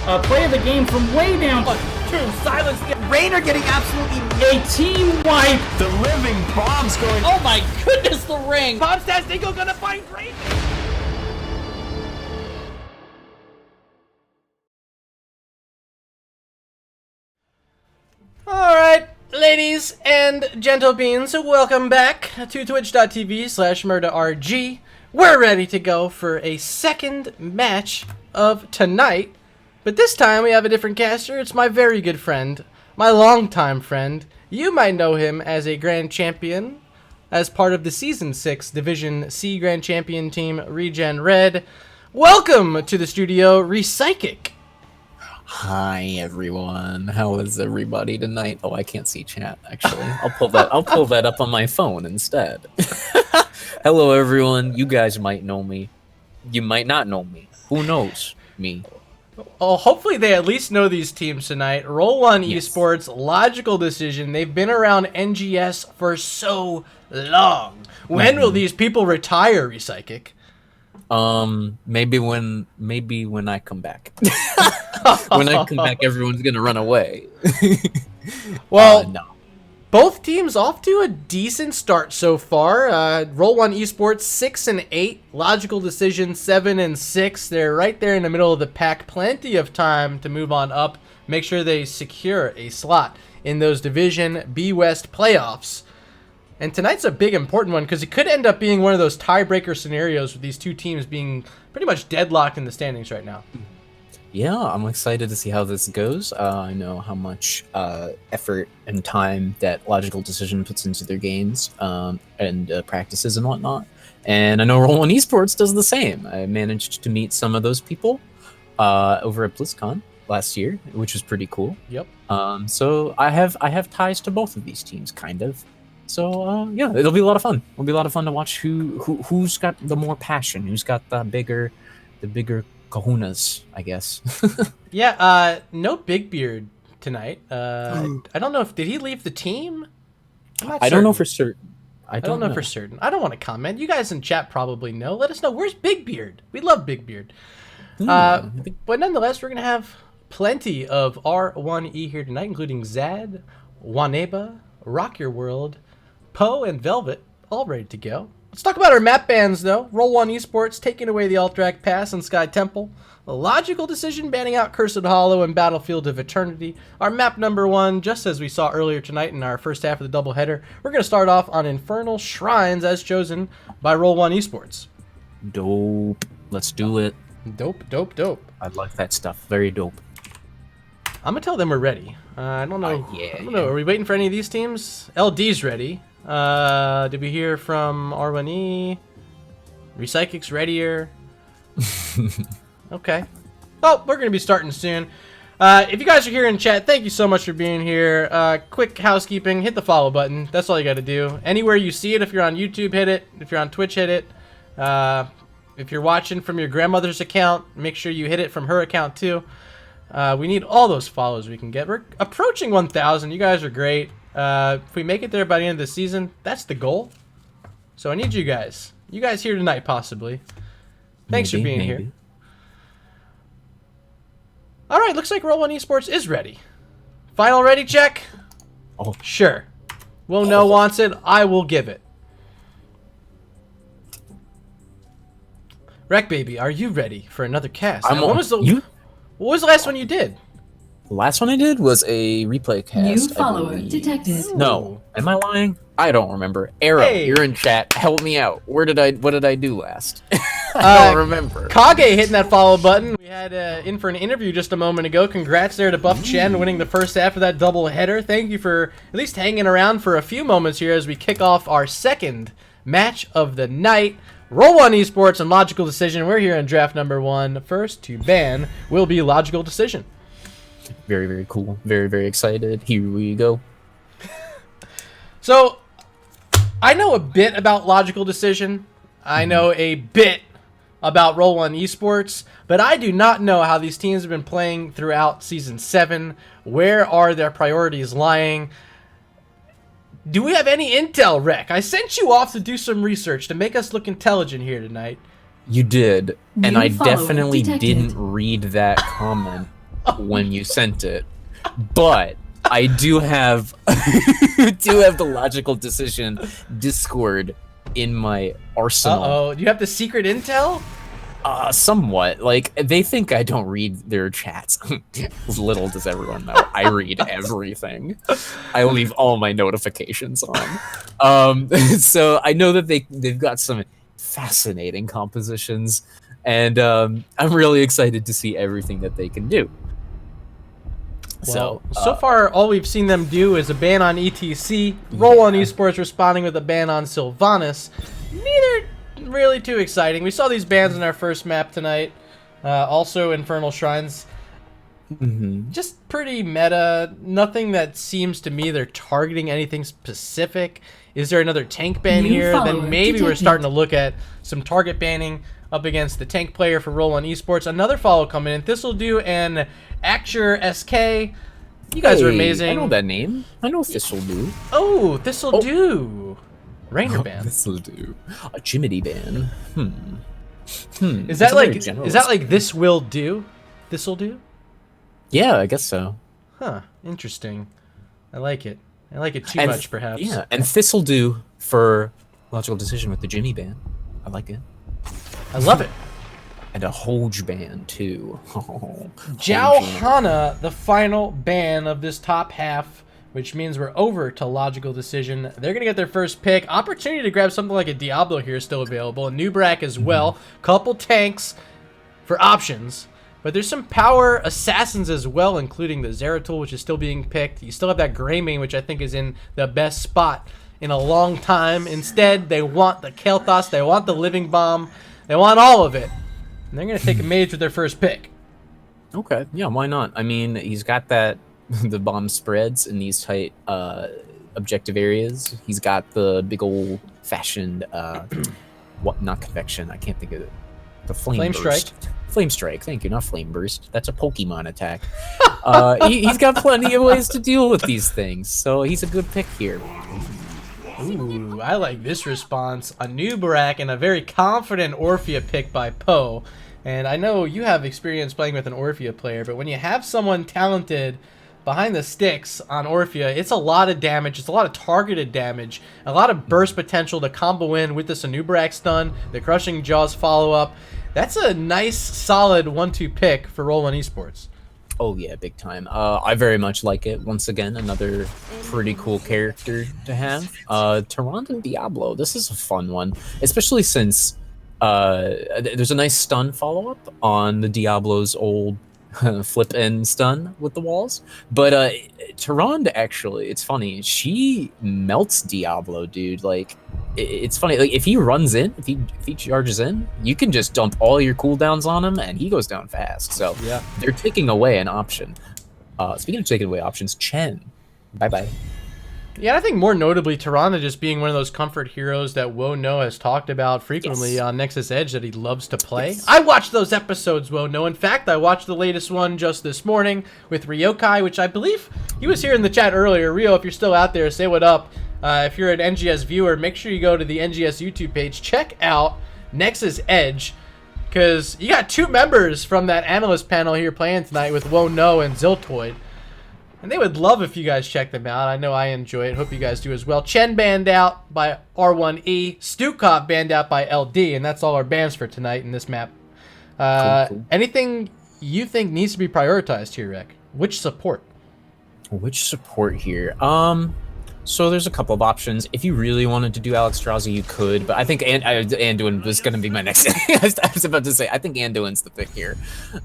Play of the game from way down. True, silence. Rainer getting absolutely A team wipe. The living bomb's going. Oh my goodness, the ring. Bombstastic gonna find Rainer. Alright, ladies and gentle beans, welcome back to twitch.tv/murderrg. We're ready to go for a second match of tonight, but this time we have a different caster. It's my very good friend, my longtime friend. You might know him as a grand champion, as part of the Season 6 Division C Grand Champion team, Regen Red. Welcome to the studio, Recychic. Hi everyone. How is everybody tonight? Oh, I can't see chat actually. I'll pull that up on my phone instead. Hello everyone. You guys might know me. You might not know me. Who knows me? Oh, hopefully they at least know these teams tonight. Roll1Esports, Logical Decision. They've been around NGS for so long. When will these people retire, Recychic? Maybe when I come back. When I come back, everyone's gonna run away. Well, no. Both teams off to a decent start so far. Roll1Esports 6-8, Logical Decision 7-6. They're right there in the middle of the pack. Plenty of time to move on up. Make sure they secure a slot in those Division B West playoffs. And tonight's a big important one because it could end up being one of those tiebreaker scenarios with these two teams being pretty much deadlocked in the standings right now. Yeah, I'm excited to see how this goes. I know how much effort and time that Logical Decision puts into their games and practices and whatnot. And I know Roll1Esports does the same. I managed to meet some of those people over at BlizzCon last year, which was pretty cool. Yep. So I have ties to both of these teams, kind of. So yeah, it'll be a lot of fun. It'll be a lot of fun to watch who's got the more passion, who's got the bigger kahunas, I guess. Yeah, no Big Beard tonight. I don't know if did he leave the team? I don't know for certain. I don't know for certain. I don't want to comment. You guys in chat probably know. Let us know. Where's Big Beard? We love Big Beard. But nonetheless, we're gonna have plenty of R1E here tonight, including Zad, Waneba, Rock Your World, Poe, and Velvet, all ready to go. Let's talk about our map bans, though. Roll1Esports taking away the Alterac Pass and Sky Temple. A Logical Decision banning out Cursed Hollow and Battlefield of Eternity. Our map number 1, just as we saw earlier tonight in our first half of the doubleheader, we're going to start off on Infernal Shrines as chosen by Roll1Esports. Dope. Let's do it. Dope, dope, dope. I like that stuff. Very dope. I'm going to tell them we're ready. I don't know. Yeah, I don't know. Are we waiting for any of these teams? LD's ready. Did we hear from R1E? Recychic's readier. Okay. Oh, we're going to be starting soon. If you guys are here in chat, thank you so much for being here. Quick housekeeping, hit the follow button. That's all you got to do. Anywhere you see it, if you're on YouTube, hit it. If you're on Twitch, hit it. If you're watching from your grandmother's account, make sure you hit it from her account too. We need all those follows we can get. We're approaching 1,000. You guys are great. If we make it there by the end of the season, that's the goal. So I need you guys. You guys here tonight, possibly. Thanks for being here. All right, looks like Roll1Esports is ready. Final ready check? Oh. Sure. No wants it. I will give it. Wreck Baby, are you ready for another cast? What was the last one you did? The last one I did was a replay cast. New follower detected. No, am I lying? I don't remember. Arrow, Hey. you're in chat. Help me out. What did I do last? I don't remember. Kage hitting that follow button. We had in for an interview just a moment ago. Congrats there to Buff Chen winning the first half of that double header. Thank you for at least hanging around for a few moments here as we kick off our second match of the night. Roll1Esports and Logical Decision. We're here in draft number 1. First to ban will be Logical Decision. Very, very cool. Very, very excited. Here we go. So, I know a bit about Logical Decision. I know a bit about Roll1Esports, but I do not know how these teams have been playing throughout Season 7. Where are their priorities lying? Do we have any intel, Rec? I sent you off to do some research to make us look intelligent here tonight. You did, and New I follower definitely detected. didn't read that comment. when you sent it, but I do have the logical decision Discord in my arsenal. Uh-oh. Do you have the secret intel? Somewhat. Like, they think I don't read their chats. Little does everyone know. I read everything. I leave all my notifications on. So I know that they've got some fascinating compositions, and I'm really excited to see everything that they can do. Well, so far, all we've seen them do is a ban on ETC, Roll1Esports responding with a ban on Sylvanas. Neither really too exciting. We saw these bans in our first map tonight. Also, Infernal Shrines. Just pretty meta. Nothing that seems to me they're targeting anything specific. Is there another tank ban here? Then maybe we're starting to look at some target banning up against the tank player for Roll1Esports. Another follow coming in. Thistledew and Acture SK. You guys are amazing. I know that name. I know Thistledew. Oh, Thistledew. Ranger ban. Thistledew. A Jiminy ban. Is that like this will do? Thistledew? Yeah, I guess so. Huh. Interesting. I like it. I like it too much, perhaps. Yeah, and Thistledew for logical decision with the Jimmy ban. I like it. I love it. And a Hoj ban, too. Zhao Hana, the final ban of this top half, which means we're over to logical decision. They're going to get their first pick. Opportunity to grab something like a Diablo here is still available. A Nubrak as well. Couple tanks for options. But there's some power assassins as well, including the Zeratul, which is still being picked. You still have that Greymane, which I think is in the best spot in a long time. Instead, they want the Kel'Thas. They want the Living Bomb. They want all of it. And they're going to take a mage with their first pick. Okay, yeah, why not? I mean, he's got that, the bomb spreads in these tight objective areas. He's got the big old fashioned, not convection, I can't think of it. The flame strike. Flame strike, thank you, not flame burst. That's a Pokemon attack. He's got plenty of ways to deal with these things, so he's a good pick here. Ooh, I like this response. A Nubrak and a very confident Orphea pick by Poe. And I know you have experience playing with an Orphea player, but when you have someone talented behind the sticks on Orphea, it's a lot of damage. It's a lot of targeted damage, a lot of burst potential to combo in with the Nubrak stun, the Crushing Jaws follow-up. That's a nice, solid 1-2 pick for Roll1Esports. Oh yeah, big time. I very much like it. Once again, another pretty cool character to have. Tyrande Diablo. This is a fun one, especially since there's a nice stun follow-up on the Diablo's old flip and stun with the walls. But Tyrande, actually, it's funny. She melts Diablo, dude. Like, it's funny. Like, if he runs in, if he charges in, you can just dump all your cooldowns on him, and he goes down fast. So yeah, they're taking away an option. Speaking of taking away options, Chen, bye-bye. Yeah, I think more notably, Tyrande just being one of those comfort heroes that Wo-No has talked about frequently on Nexus Edge that he loves to play. Yes. I watched those episodes, Wo-No. In fact, I watched the latest one just this morning with Ryokai, which I believe he was here in the chat earlier. Ryo, if you're still out there, say what up. If you're an NGS viewer, make sure you go to the NGS YouTube page. Check out Nexus Edge, because you got two members from that analyst panel here playing tonight with Wo-No and Ziltoid. And they would love if you guys check them out. I know I enjoy it. Hope you guys do as well. Chen banned out by R1E. Stukov banned out by LD. And that's all our bans for tonight in this map. Cool. Anything you think needs to be prioritized here, Rick? Which support? Which support here? So there's a couple of options. If you really wanted to do Alexstrasza, you could, but I think Anduin was going to be my next. I was about to say, I think Anduin's the pick here.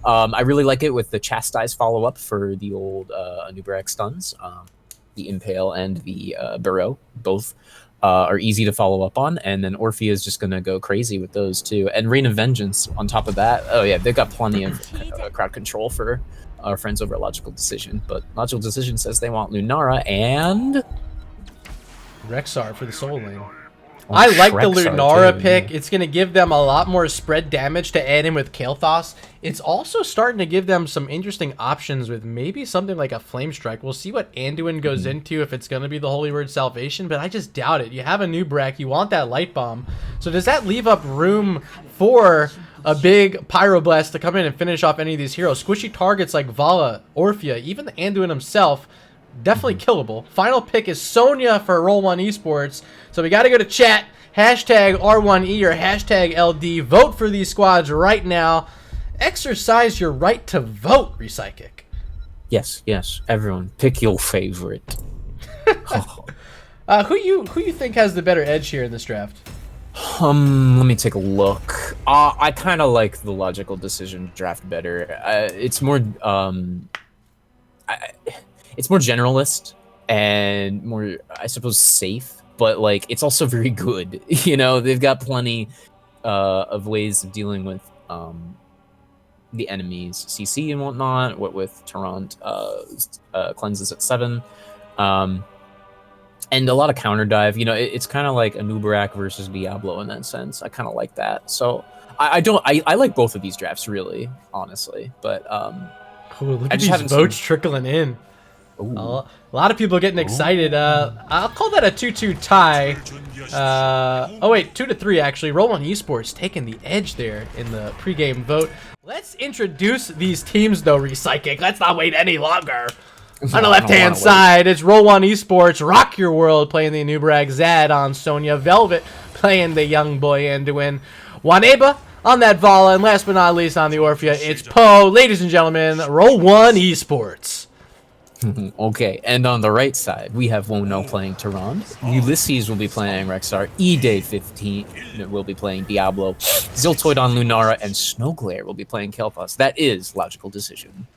I really like it with the Chastise follow-up for the old Nubrak stuns. The Impale and the Burrow, both are easy to follow up on, and then Orphea is just going to go crazy with those too. And Reign of Vengeance on top of that. Oh yeah, they've got plenty of crowd control for our friends over at Logical Decision, but Logical Decision says they want Lunara and Rexxar for the Soul Lane. I like the Lunara pick. It's going to give them a lot more spread damage to add in with Kael'thas. It's also starting to give them some interesting options with maybe something like a Flame Strike. We'll see what Anduin goes into, if it's going to be the Holy Word Salvation, but I just doubt it. You have a Nubrak, you want that Light Bomb. So does that leave up room for a big Pyroblast to come in and finish off any of these heroes. Squishy targets like Vala, Orphea, even the Anduin himself, definitely killable. Final pick is Sonya for Roll1Esports. So we got to go to chat. Hashtag R1E or hashtag LD. Vote for these squads right now. Exercise your right to vote, Recychic. Yes, everyone, pick your favorite. Who you think has the better edge here in this draft? Let me take a look. I kind of like the logical decision draft better. It's more generalist and more, I suppose, safe. But like, it's also very good. You know, they've got plenty of ways of dealing with the enemies, CC and whatnot. What with Tarrant cleanses at 7, and a lot of counter dive. You know, it's kind of like a Nubarak versus Diablo in that sense. I kind of like that. So I like both of these drafts really, honestly. But look at these votes trickling in. A lot of people getting excited. I'll call that a 2-2 tie. Oh wait, 2-3 actually. Roll1Esports taking the edge there in the pregame vote. Let's introduce these teams though, Recychic. Let's not wait any longer. On the left-hand side, it's Roll1Esports, Rock Your World playing the Nubrag, Zad on Sonya, Velvet playing the young boy Anduin, Waneba on that Vala, and last but not least on the Orphea, it's Poe. Ladies and gentlemen, Roll1Esports. Okay, and on the right side, we have Wono playing Tarrant. Ulysses will be playing Rexar. E-Day 15 will be playing Diablo. Ziltoid on Lunara, and Snowglare will be playing Kel'Thas. That is logical decision.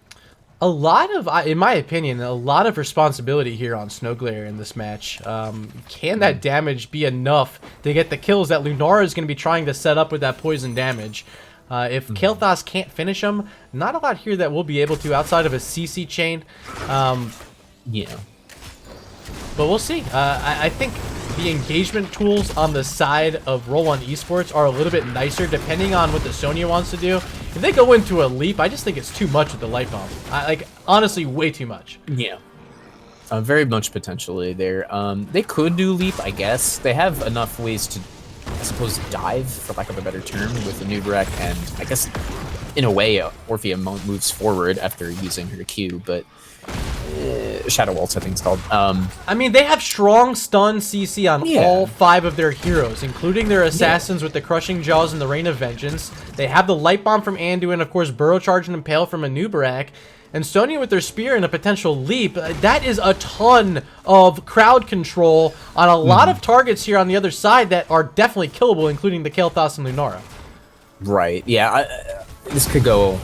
A lot of, in my opinion, a lot of responsibility here on Snowglare in this match. Can that damage be enough to get the kills that Lunara is going to be trying to set up with that poison damage? If Kel'Thas can't finish him, not a lot here that we'll be able to outside of a CC chain. Yeah. But we'll see. I think the engagement tools on the side of Roll1Esports are a little bit nicer depending on what the Sonya wants to do. If they go into a leap, I just think it's too much with the light bomb. Like, honestly, way too much. Yeah. Very much potentially there. They could do leap, I guess. They have enough ways to, I suppose, dive, for lack of a better term, with the Nubrek, and I guess, in a way, Orphea moves forward after using her Q, but Shadow Waltz, I think it's called. I mean, they have strong stun CC on all 5 of their heroes, including their assassins with the Crushing Jaws and the Rain of Vengeance. They have the Light Bomb from Anduin, of course, Burrow Charge and Impale from Anubarak, and Sonya with their Spear and a potential leap. That is a ton of crowd control on a lot of targets here on the other side that are definitely killable, including the Kel'Thas and Lunara. Right, yeah. This could go...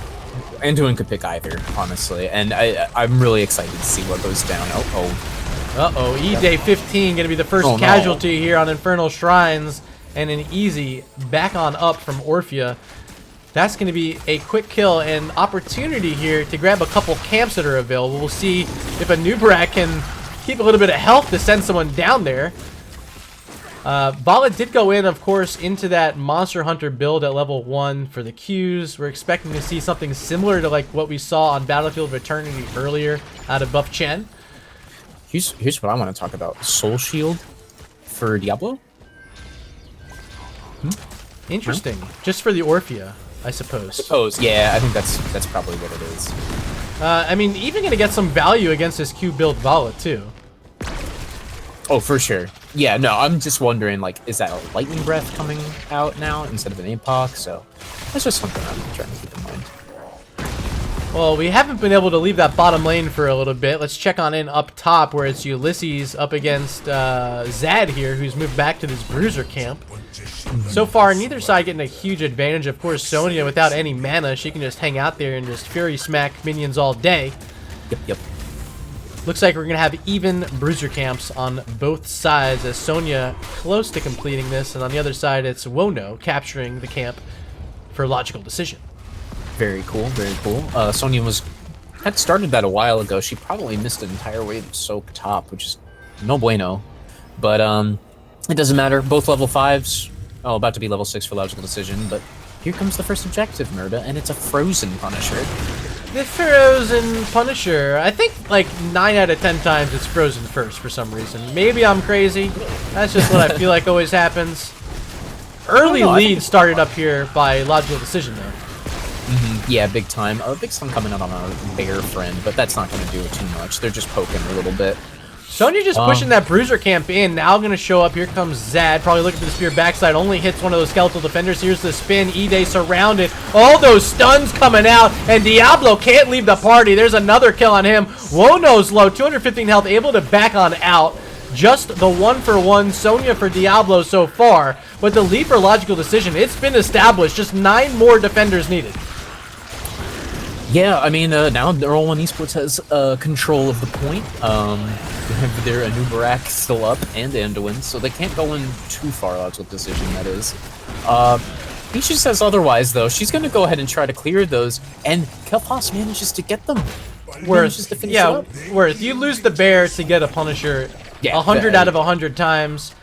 Anduin could pick either, honestly, and I'm really excited to see what goes down. Uh-oh, E-Day 15 going to be the first casualty here on Infernal Shrines, and an easy back on up from Orphea. That's going to be a quick kill and opportunity here to grab a couple camps that are available. We'll see if a Nubarak can keep a little bit of health to send someone down there. Vala did go in, of course, into that Monster Hunter build at level 1 for the Qs. We're expecting to see something similar to like what we saw on Battlefield of Eternity earlier out of Buff Chen. Here's what I want to talk about. Soul Shield for Diablo? Interesting. Just for the Orphea, I suppose. Yeah, I think that's probably what it is. I mean, even going to get some value against this Q build Vala, too. Oh, for sure. Yeah, no, I'm just wondering, like, is that a Lightning Breath coming out now instead of an APOC? So that's just something I'm trying to keep in mind. Well, we haven't been able to leave that bottom lane for a little bit. Let's check on in up top where it's Ulysses up against Zad here, who's moved back to this Bruiser camp. So far, neither side getting a huge advantage. Of course, Sonya, without any mana, she can just hang out there and just Fury Smack minions all day. Yep. Looks like we're going to have even Bruiser camps on both sides as Sonya close to completing this. And on the other side, it's Wono capturing the camp for logical decision. Very cool, very cool. Sonya had started that a while ago. She probably missed an entire wave of Soak top, which is no bueno. But it doesn't matter. Both level 5s. Oh, about to be level 6 for logical decision. But here comes the first objective, Murda, and it's a Frozen Punisher. The Frozen Punisher. I think like 9 out of 10 times it's Frozen first for some reason. Maybe I'm crazy. That's just what I feel like always happens. Early I lead think started up here by logical decision, though. Yeah, big time. Big Sun coming out on a bear friend, but that's not going to do it too much. They're just poking a little bit. Sonya just pushing that bruiser camp in. Now going to show up. Here comes Zad. Probably looking for the spear backside. Only hits one of those skeletal defenders. Here's the spin. E-Day surrounded. All those stuns coming out. And Diablo can't leave the party. There's another kill on him. Wono's low. 215 health. Able to back on out. Just the 1-for-1 Sonya for Diablo so far. But the lead for logical decision, it's been established. Just 9 more defenders needed. Yeah, I mean, now Roll1Esports has control of the point. They have their Anubarak still up and Anduin, so they can't go in too far logical decision, that is. Misha says otherwise, though. She's going to go ahead and try to clear those, and Kel'Thas manages to get them. Worth, yeah, Worth. You lose the bear to get a Punisher 100 out of 100 times.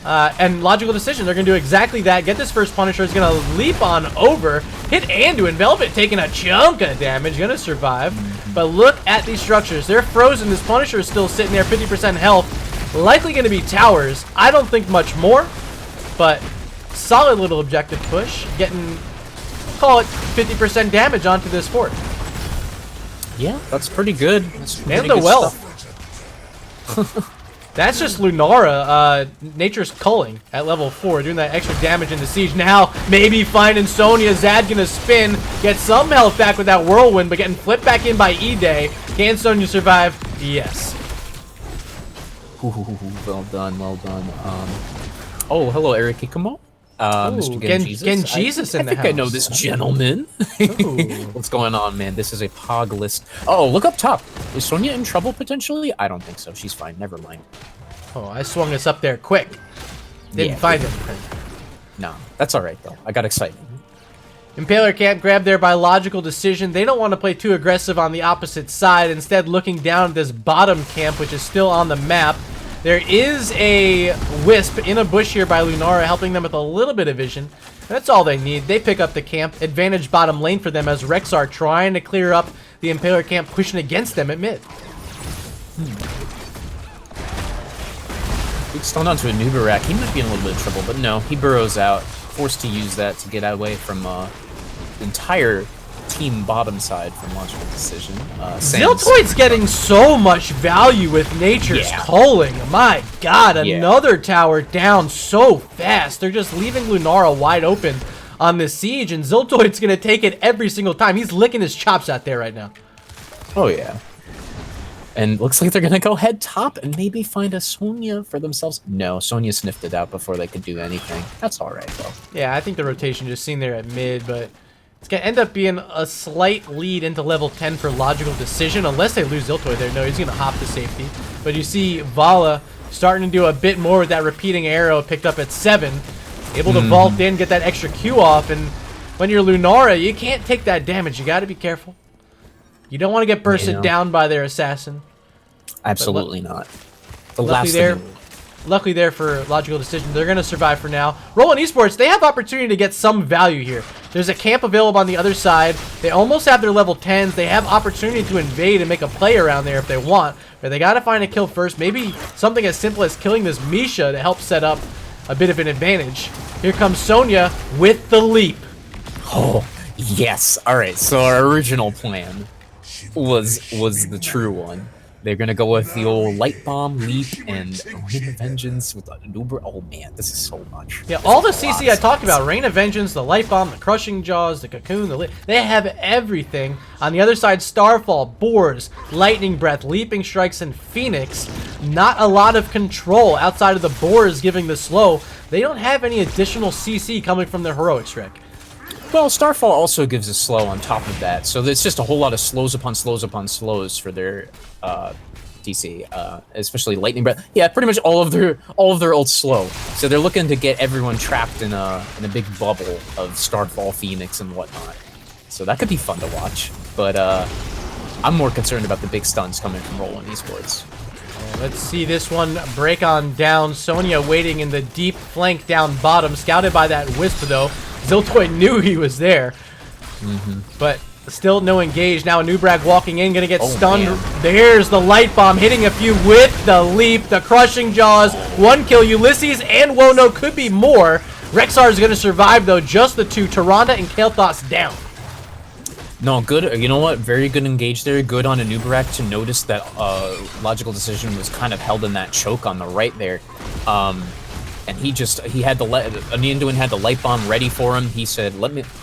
And logical decision, they're going to do exactly that. Get this first Punisher, is going to leap on over, hit Anduin. Velvet taking a chunk of damage, going to survive. But look at these structures. They're frozen. This Punisher is still sitting there, 50% health. Likely going to be towers. I don't think much more, but solid little objective push. Getting, call it 50% damage onto this fort. Yeah, that's pretty good. That's pretty And the good well. stuff. That's just Lunara, Nature's Culling at level 4, doing that extra damage in the siege. Now, maybe finding Sonya. Zad gonna spin, get some health back with that whirlwind, but getting flipped back in by E-Day. Can Sonya survive? Yes. Ooh, well done, well done. Oh, hello, Eric Ikumo. Mr. Genjesus in the house. I think I know this gentleman. What's going on, man? This is a pog list. Oh, look up top. Is Sonya in trouble potentially? I don't think so. She's fine. Never mind. Oh, I swung us up there quick. Didn't find anything. No, that's all right though. I got excited. Impaler camp grabbed there by logical decision. They don't want to play too aggressive on the opposite side. Instead, looking down at this bottom camp, which is still on the map. There is a Wisp in a bush here by Lunara, helping them with a little bit of vision. That's all they need. They pick up the camp. Advantage bottom lane for them as Rexar trying to clear up the Impaler camp, pushing against them at mid. Big stun onto a Nubarak. He might be in a little bit of trouble, but no, he burrows out, forced to use that to get away from the entire team bottom side from logical decision. Ziltoid's getting so much value with Nature's Culling. My god, another tower down so fast. They're just leaving Lunara wide open on the siege, and Ziltoid's gonna take it every single time. He's licking his chops out there right now. Oh yeah. And looks like they're gonna go head top and maybe find a Sonya for themselves. No, Sonya sniffed it out before they could do anything. That's alright though. Yeah, I think the rotation just seen there at mid, but it's going to end up being a slight lead into level 10 for logical decision, unless they lose Ziltoid there. No, he's going to hop to safety. But you see Vala starting to do a bit more with that repeating arrow picked up at 7. Able to vault in, get that extra Q off, and when you're Lunara, you can't take that damage. You got to be careful. You don't want to get bursted down by their assassin. Absolutely not. The last thing. Luckily there for logical decision, they're going to survive for now. Roll1Esports, they have opportunity to get some value here. There's a camp available on the other side. They almost have their level 10s. They have opportunity to invade and make a play around there if they want. But they got to find a kill first. Maybe something as simple as killing this Misha to help set up a bit of an advantage. Here comes Sonya with the leap. Oh, yes. All right, so our original plan was the true one. They're gonna go with the old light bomb, leap, and Rain of Vengeance with an Uber. Oh man, this is so much. Yeah, all the CC I talked about, Rain of Vengeance, the light bomb, the crushing jaws, the cocoon, they have everything. On the other side, Starfall, Boars, Lightning Breath, Leaping Strikes, and Phoenix. Not a lot of control outside of the Boars giving the slow. They don't have any additional CC coming from their Heroics Rec. Well, Starfall also gives a slow on top of that, so it's just a whole lot of slows upon slows upon slows for their DC, especially Lightning Breath. Yeah, pretty much all of their ult slow. So they're looking to get everyone trapped in a big bubble of Starfall, Phoenix, and whatnot. So that could be fun to watch. But I'm more concerned about the big stuns coming from Roll1Esports. Let's see this one break on down. Sonya waiting in the deep flank down bottom, scouted by that Wisp though. Ziltoid knew he was there, but still no engage. Now Nubrag walking in, gonna get stunned. Man. There's the light bomb hitting a few with the leap, the crushing jaws. 1 kill. Ulysses and Wono could be more. Rexar is going to survive, though. Just the two. Tyrande and Kael'Thas down. No, good. You know what? Very good engage there. Good on Anubarak to notice that Logical Decision was kind of held in that choke on the right there. And he had the Anduin had the light bomb ready for him. He said,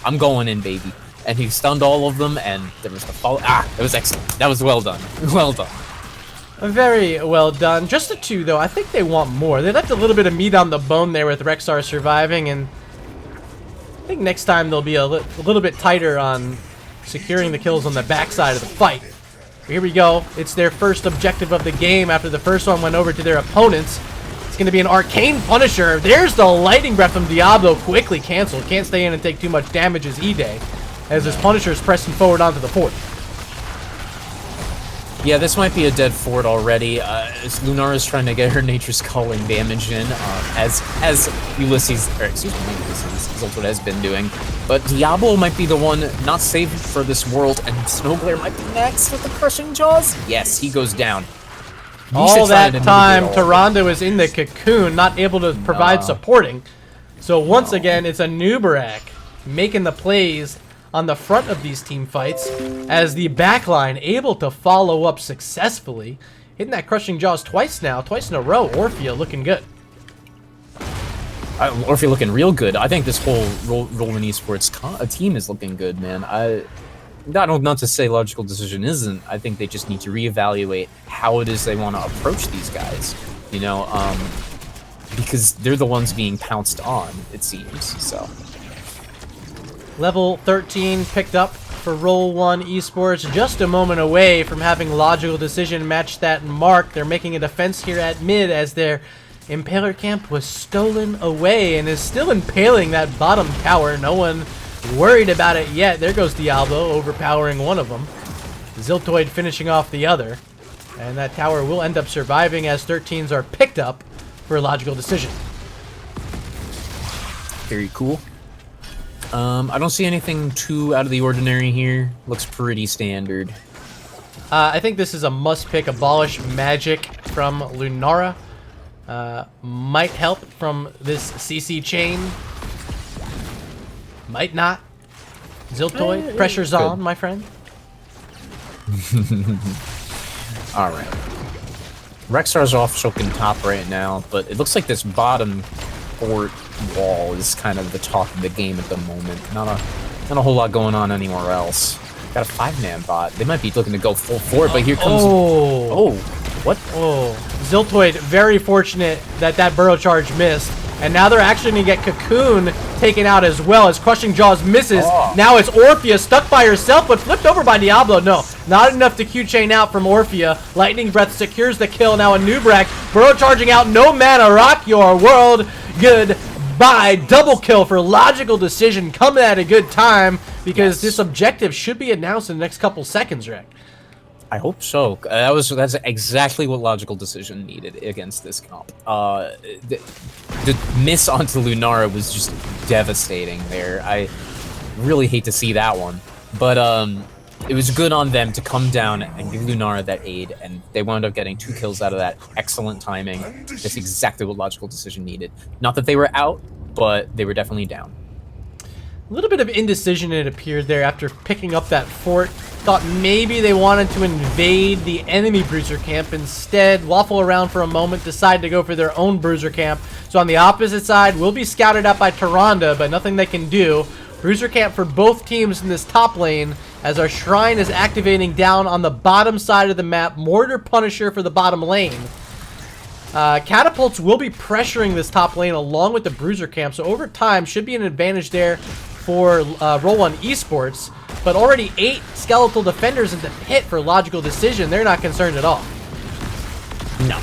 I'm going in, baby. And he stunned all of them, and there was the follow. That was excellent. That was well done. Well done. Very well done. Just the two, though. I think they want more. They left a little bit of meat on the bone there with Rexar surviving, and I think next time they'll be a little bit tighter on securing the kills on the backside of the fight. Here we go. It's their first objective of the game after the first one went over to their opponents. It's going to be an Arcane Punisher. There's the Lightning Breath from Diablo. Quickly canceled. Can't stay in and take too much damage as E-Day, as this Punisher is pressing forward onto the fort. Yeah, this might be a dead fort already. Lunara's trying to get her Nature's Calling damage in, as Ulysses, or excuse me, Ulysses, Zoltwood has been doing. But Diablo might be the one not saved for this world, and Snowglare might be next with the Crushing Jaws. Yes, he goes down. All that time, Tyrande was in the cocoon, not able to provide supporting. So once again, it's Anubarak making the plays on the front of these team fights, as the backline able to follow up successfully. Hitting that Crushing Jaws twice now, twice in a row. Orphea looking good. Orphea looking real good. I think this whole Roll1Esports team is looking good, man. Not to say Logical Decision isn't. I think they just need to reevaluate how it is they want to approach these guys. You know, because they're the ones being pounced on, it seems. So. Level 13 picked up for Roll1Esports, just a moment away from having Logical Decision match that mark. They're making a defense here at mid as their Impaler camp was stolen away and is still impaling that bottom tower. No one worried about it yet. There goes Diablo, overpowering one of them. Ziltoid finishing off the other. And that tower will end up surviving as 13s are picked up for Logical Decision. Very cool. I don't see anything too out of the ordinary here. Looks pretty standard. I think this is a must-pick. Abolish Magic from Lunara. Might help from this CC chain. Might not. Ziltoid, pressure's on, my friend. Alright. Rexar's off choking top right now, but it looks like this bottom fort wall is kind of the talk of the game at the moment. Not a whole lot going on anywhere else. Got a 5-man bot. They might be looking to go full forward, but here comes... Oh! What? Oh. Ziltoid, very fortunate that burrow charge missed. And now they're actually going to get Cocoon taken out as well as Crushing Jaws misses. Oh. Now it's Orphea stuck by herself, but flipped over by Diablo. No, not enough to Q-chain out from Orphea. Lightning Breath secures the kill. Now Anubarak, burrow charging out. No mana, rock your world. Goodbye. Double kill for Logical Decision. Coming at a good time because this objective should be announced in the next couple seconds, Rick. I hope so. That's exactly what Logical Decision needed against this comp. The miss onto Lunara was just devastating there. I really hate to see that one, but it was good on them to come down and give Lunara that aid, and they wound up getting 2 kills out of that. Excellent timing. That's exactly what Logical Decision needed. Not that they were out, but they were definitely down. A little bit of indecision it appeared there after picking up that fort. Thought maybe they wanted to invade the enemy bruiser camp. Instead, waffle around for a moment, decide to go for their own bruiser camp. So on the opposite side, will be scouted out by Tyrande, but nothing they can do. Bruiser camp for both teams in this top lane as our shrine is activating down on the bottom side of the map. Mortar Punisher for the bottom lane. Catapults will be pressuring this top lane along with the bruiser camp, so over time should be an advantage there for Roll1Esports, but already 8 skeletal defenders in the pit for Logical Decision. They're not concerned at all. No,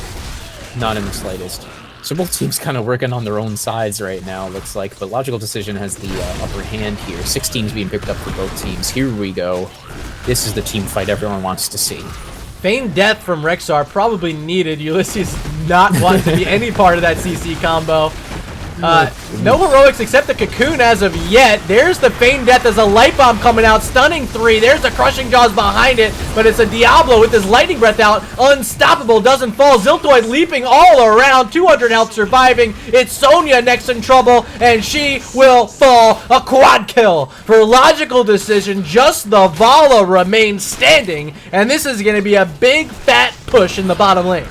not in the slightest. So both teams kind of working on their own sides right now, looks like, but Logical Decision has the upper hand here. 6 teams being picked up for both teams. Here we go. This is the team fight everyone wants to see. Feigned death from Rexar, probably needed. Ulysses not wanting to be any part of that CC combo. No heroics except the cocoon as of yet. There's the feigned death as a light bomb coming out. Stunning 3. There's the crushing jaws behind it. But it's a Diablo with his lightning breath out. Unstoppable. Doesn't fall. Ziltoid leaping all around. 200 health surviving. It's Sonya next in trouble. And she will fall. A quad kill. For logical decision, just the Vala remains standing. And this is going to be a big fat push in the bottom lane.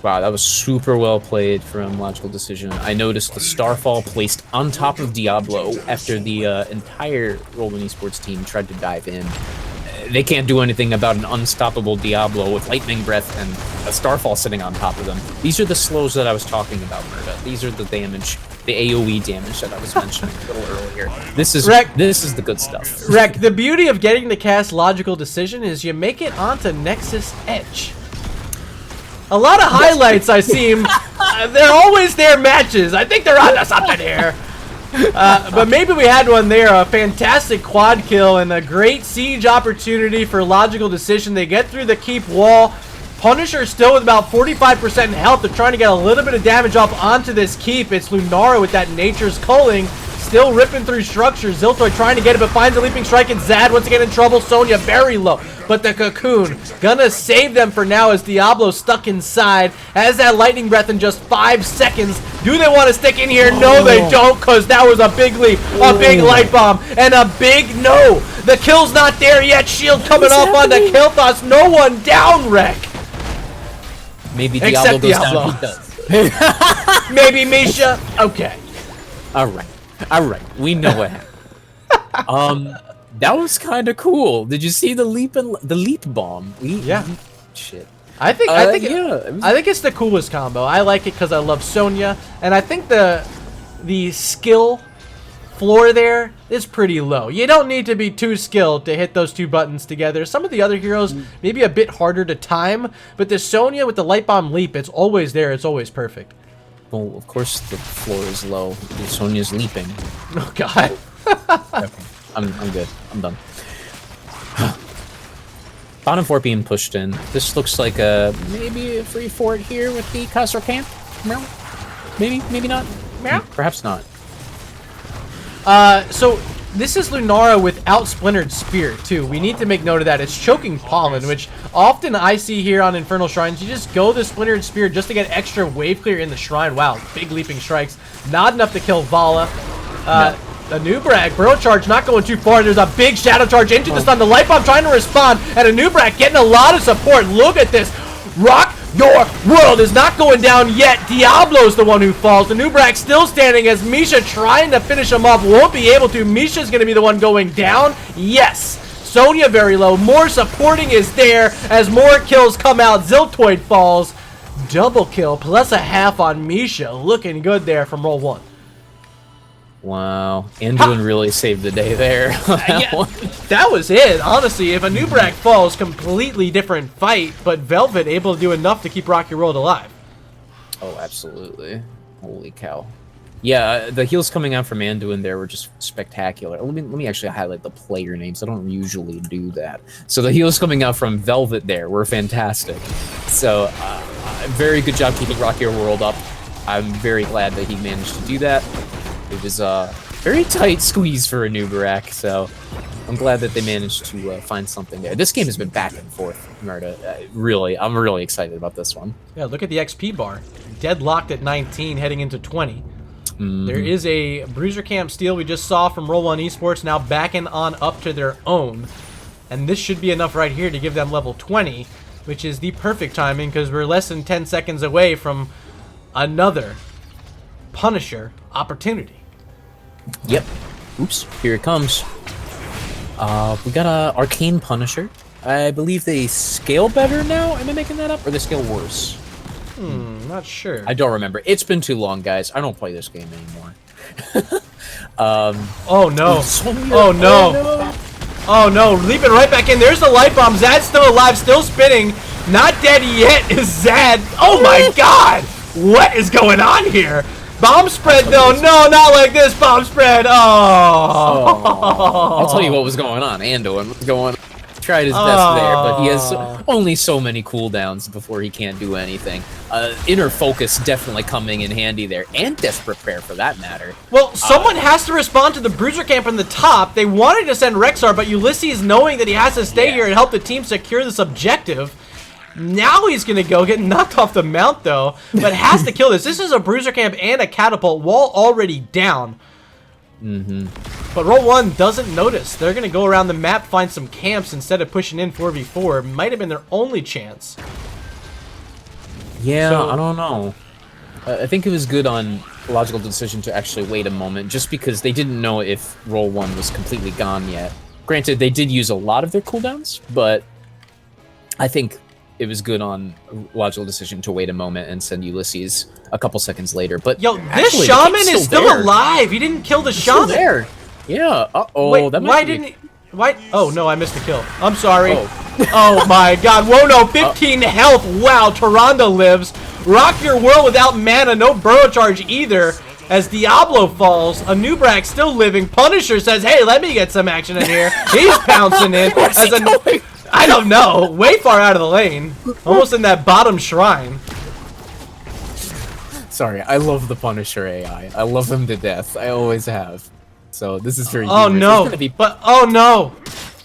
Wow, that was super well played from Logical Decision. I noticed the Starfall placed on top of Diablo after the entire Roll1Esports team tried to dive in. They can't do anything about an unstoppable Diablo with Lightning Breath and a Starfall sitting on top of them. These are the slows that I was talking about, Murda. These are the damage, the AoE damage that I was mentioning a little earlier. This is the good stuff. Rek, the beauty of getting to cast Logical Decision is you make it onto Nexus Edge. A lot of highlights I seem, they're always their matches. I think they're onto something here. But maybe we had one there, a fantastic quad kill and a great siege opportunity for Logical Decision. They get through the keep wall. Punisher still with about 45% health. They're trying to get a little bit of damage off onto this keep. It's Lunara with that Nature's Culling. Still ripping through structure. Ziltoid trying to get it, but finds a leaping strike, and Zad once again in trouble. Sonya very low, but the cocoon gonna save them for now as Diablo stuck inside. Has that lightning breath in just 5 seconds. Do they want to stick in here? No, they don't, because that was a big leap, a big light bomb, and a big no. The kill's not there yet. Shield coming off on the Kilthos. No one down, Rek. Maybe Diablo goes down. He does. Maybe Misha. Okay. All right, we know what happened. That was kind of cool. Did you see the leap bomb? Yeah. Shit. I think it's the coolest combo. I like it because I love Sonya, and I think the skill floor there is pretty low. You don't need to be too skilled to hit those two buttons together. Some of the other heroes maybe a bit harder to time, but the Sonya with the light bomb leap, it's always there. It's always perfect. Well, of course the floor is low. Sonya's leaping. Oh God. Okay. I'm good. I'm done. Bottom 4 being pushed in. This looks like maybe a free fort here with the Castle Camp. Meow. Maybe not. Meow. Perhaps not. So this is Lunara without Splintered Spear too. We need to make note of that. It's Choking Pollen, which often I see here on Infernal Shrines. You just go the Splintered Spear just to get extra wave clear in the shrine. Wow, big leaping strikes. Not enough to kill Vala. A new brag, Burrow Charge not going too far. There's a big Shadow Charge into the stun. The Light Bomb trying to respond, and a new brag getting a lot of support. Look at this. Rock your world is not going down yet. Diablo's the one who falls. The new brag still standing as Misha trying to finish him off. Won't be able to. Misha's going to be the one going down. Yes. Sonya very low. More supporting is there as more kills come out. Ziltoid falls. Double kill plus a half on Misha. Looking good there from Roll1. Wow, Anduin really saved the day there. Yeah, that was it. Honestly, if a new brag falls, completely different fight, but Velvet able to do enough to keep Rock Your World alive. Oh, absolutely. Holy cow. Yeah, the heals coming out from Anduin there were just spectacular. Let me actually highlight the player names. I don't usually do that. So the heals coming out from Velvet there were fantastic. So, very good job keeping Rock Your World up. I'm very glad that he managed to do that. It was a very tight squeeze for a Nubarak, so I'm glad that they managed to find something there. This game has been back and forth, Murda. I'm really excited about this one. Yeah, look at the XP bar. Deadlocked at 19, heading into 20. There is a Bruiser Camp steal we just saw from Roll1Esports, now backing on up to their own. And this should be enough right here to give them level 20, which is the perfect timing because we're less than 10 seconds away from another Punisher opportunity. Yep. Oops. Here it comes. We got a Arcane Punisher. I believe they scale better now. Am I making that up? Or they scale worse? Not sure. I don't remember. It's been too long, guys. I don't play this game anymore. Oh no. Oh no. Oh no. Leaping right back in. There's the light bomb. Zad's still alive, still spinning. Not dead yet is Zad. Oh my god. What is going on here? Bomb spread though. No, not like this bomb spread. Oh. I'll tell you what was going on. Anduin was going tried his best there, but he has only so many cooldowns before he can't do anything. Inner focus definitely coming in handy there, and desperate prayer for that matter. Well, someone has to respond to the bruiser camp in the top. They wanted to send Rexar, but Ulysses, knowing that he has to stay here and help the team secure this objective, now he's gonna go get knocked off the mount though, but has to kill this. This is a bruiser camp and a catapult, wall already down. But Roll1 doesn't notice. They're gonna go around the map, find some camps instead of pushing in 4v4. Might have been their only chance. Yeah, so, I don't know. I think it was good on logical decision to actually wait a moment, just because they didn't know if Roll1 was completely gone yet. Granted, they did use a lot of their cooldowns, but I think it was good on logical decision to wait a moment and send Ulysses a couple seconds later. But yo, this shaman is still alive. He didn't kill the shaman. Still there. Yeah. Wait, that why didn't he? Why? Oh no, I missed the kill. I'm sorry. Oh my God. Whoa, no, 15 health. Wow, Tyrande lives. Rock your world without mana. No burrow charge either. As Diablo falls, Anubrak still living. Punisher says, "Hey, let me get some action in here." He's pouncing in. I don't know. Way far out of the lane. Almost in that bottom shrine. Sorry, I love the Punisher AI. I love him to death. I always have. So this is very oh no. But oh no.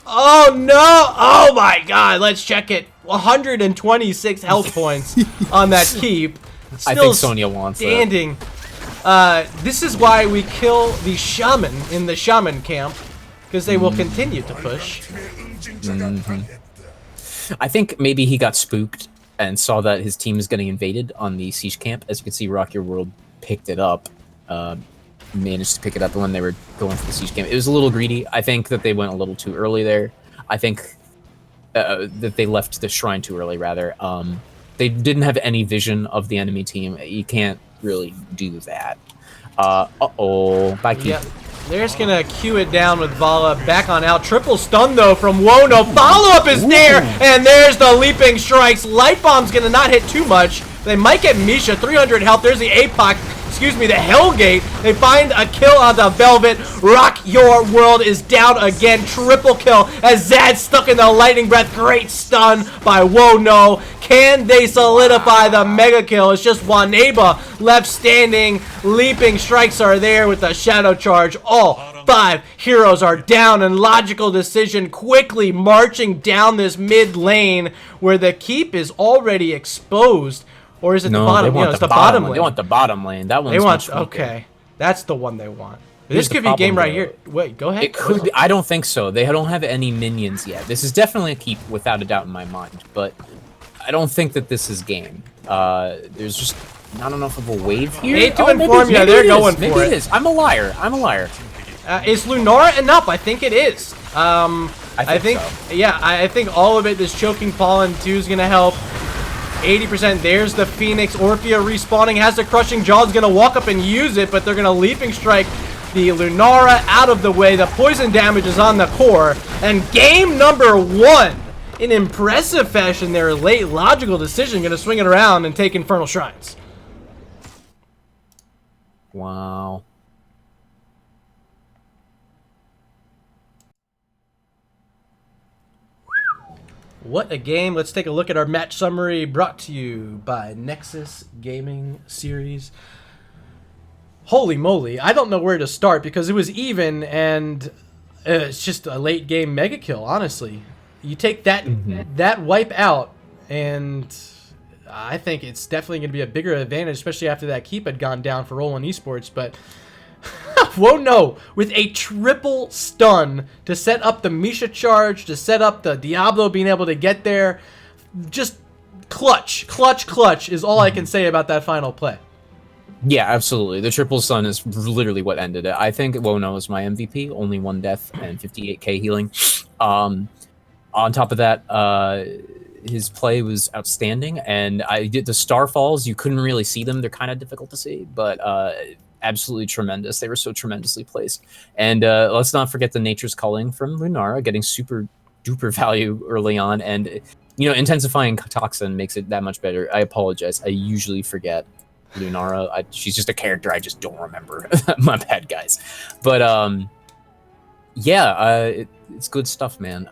Oh no. Oh my God. Let's check it. 126 health points on that keep. Still I think Sonya wants standing. This is why we kill the shaman in the shaman camp, because they will continue to push. I think maybe he got spooked and saw that his team is getting invaded on the siege camp. As you can see, Rock Your World picked it up, managed to pick it up when they were going for the siege camp. It was a little greedy. I think that they went a little too early there. I think that they left the shrine too early, rather. They didn't have any vision of the enemy team. You can't really do that. Bye, Keith. Yep. They're just gonna queue it down with Vala back on out. Triple stun though from Wono. Follow-up is there, and there's the leaping strikes. Light Bomb's gonna not hit too much. They might get Misha, 300 health. There's the APOC, excuse me, the Hellgate. They find a kill on the Velvet. Rock Your World is down again. Triple kill as Zad's stuck in the lightning breath. Great stun by Wono. Can they solidify the mega kill? It's just Waneba left standing. Leaping strikes are there with the shadow charge. All 5 heroes are down, and logical decision quickly marching down this mid lane where the keep is already exposed. Or is it the bottom? They want it's the bottom lane. They want the bottom lane. That one's much weaker. Okay, that's the one they want. This could be a game right here. Wait, go ahead. It could be. I don't think so. They don't have any minions yet. This is definitely a keep without a doubt in my mind, but I don't think that this is game. There's just not enough of a wave here. Hate to inform you, they're going for it. Maybe it is. I'm a liar. I'm a liar. Is Lunara enough? I think it is. I think so. Yeah, I think all of it. This choking pollen 2 is gonna help. 80%. There's the Phoenix. Orphea respawning, has the crushing jaw. Is gonna walk up and use it, but they're gonna leaping strike the Lunara out of the way. The poison damage is on the core, and game number 1 in impressive fashion. Their late logical decision gonna swing it around and take Infernal Shrines. Wow. What a game. Let's take a look at our match summary brought to you by Nexus Gaming Series. Holy moly. I don't know where to start because it was even, and it's just a late game mega kill, honestly. You take that that wipe out, and I think it's definitely going to be a bigger advantage, especially after that keep had gone down for Roll1Esports, but whoa, no, with a triple stun to set up the Misha charge, to set up the Diablo being able to get there. Just clutch is all I can say about that final play. Yeah, absolutely. The triple stun is literally what ended it. I think Wono is my MVP, only 1 death and 58k healing. On top of that, his play was outstanding, and I did the starfalls. You couldn't really see them; they're kind of difficult to see, but absolutely tremendous. They were so tremendously placed. And let's not forget the Nature's Culling from Lunara, getting super duper value early on, and intensifying Toxin makes it that much better. I apologize. I usually forget Lunara. She's just a character I just don't remember. My bad, guys. But yeah, it's good stuff, man.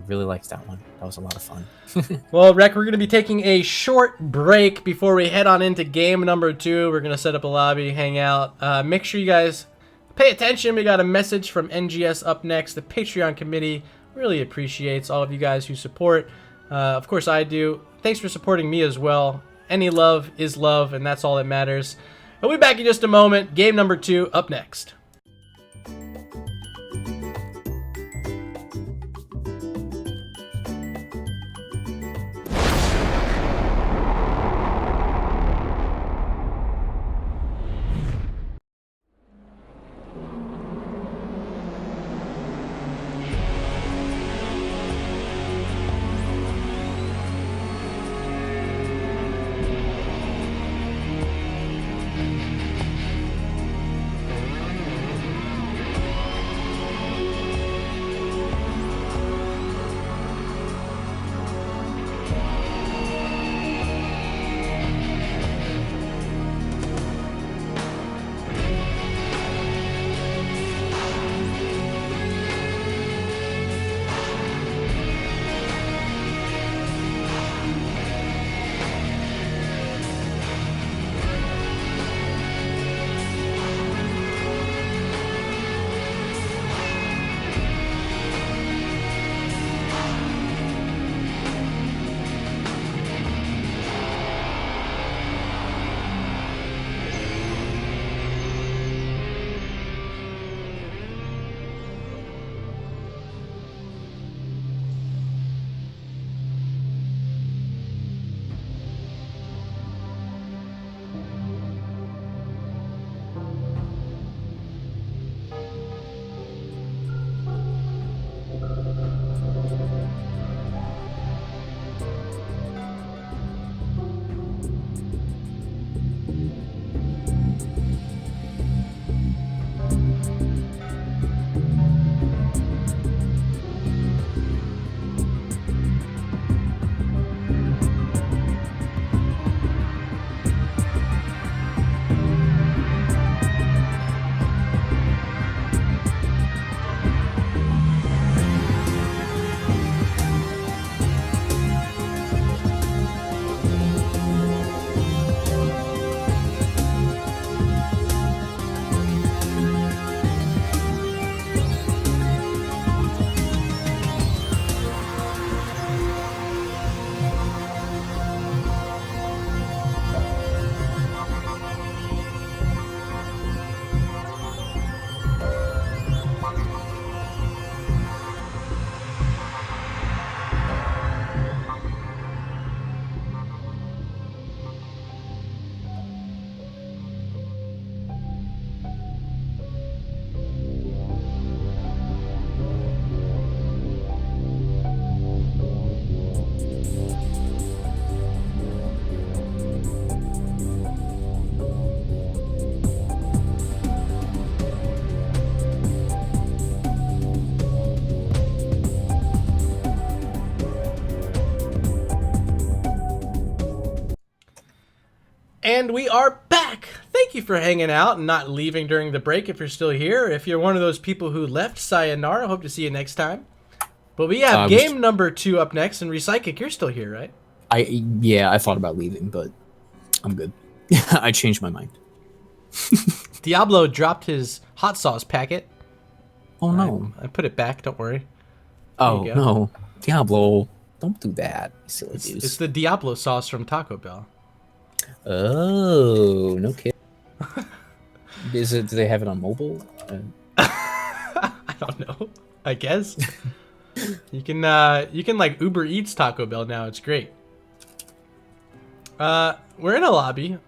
really liked that one. That was a lot of fun. Well, Rec, we're going to be taking a short break before we head on into game number 2. We're going to set up a lobby, hang out. Make sure you guys pay attention. We got a message from NGS up next. The Patreon committee really appreciates all of you guys who support. Of course, I do. Thanks for supporting me as well. Any love is love, and that's all that matters. We'll be back in just a moment. Game number 2 up next. And we are back. Thank you for hanging out and not leaving during the break if you're still here. If you're one of those people who left, sayonara. Hope to see you next time. But we have game number 2 up next, and Recychic, you're still here, right? Yeah, I thought about leaving, but I'm good. I changed my mind. Diablo dropped his hot sauce packet. Oh no. I put it back, don't worry. Oh no. Diablo, don't do that, silly dude. It's the Diablo sauce from Taco Bell. Oh, no kidding. Do they have it on mobile? I don't know. I guess. You can like Uber Eats Taco Bell now. It's great. We're in a lobby.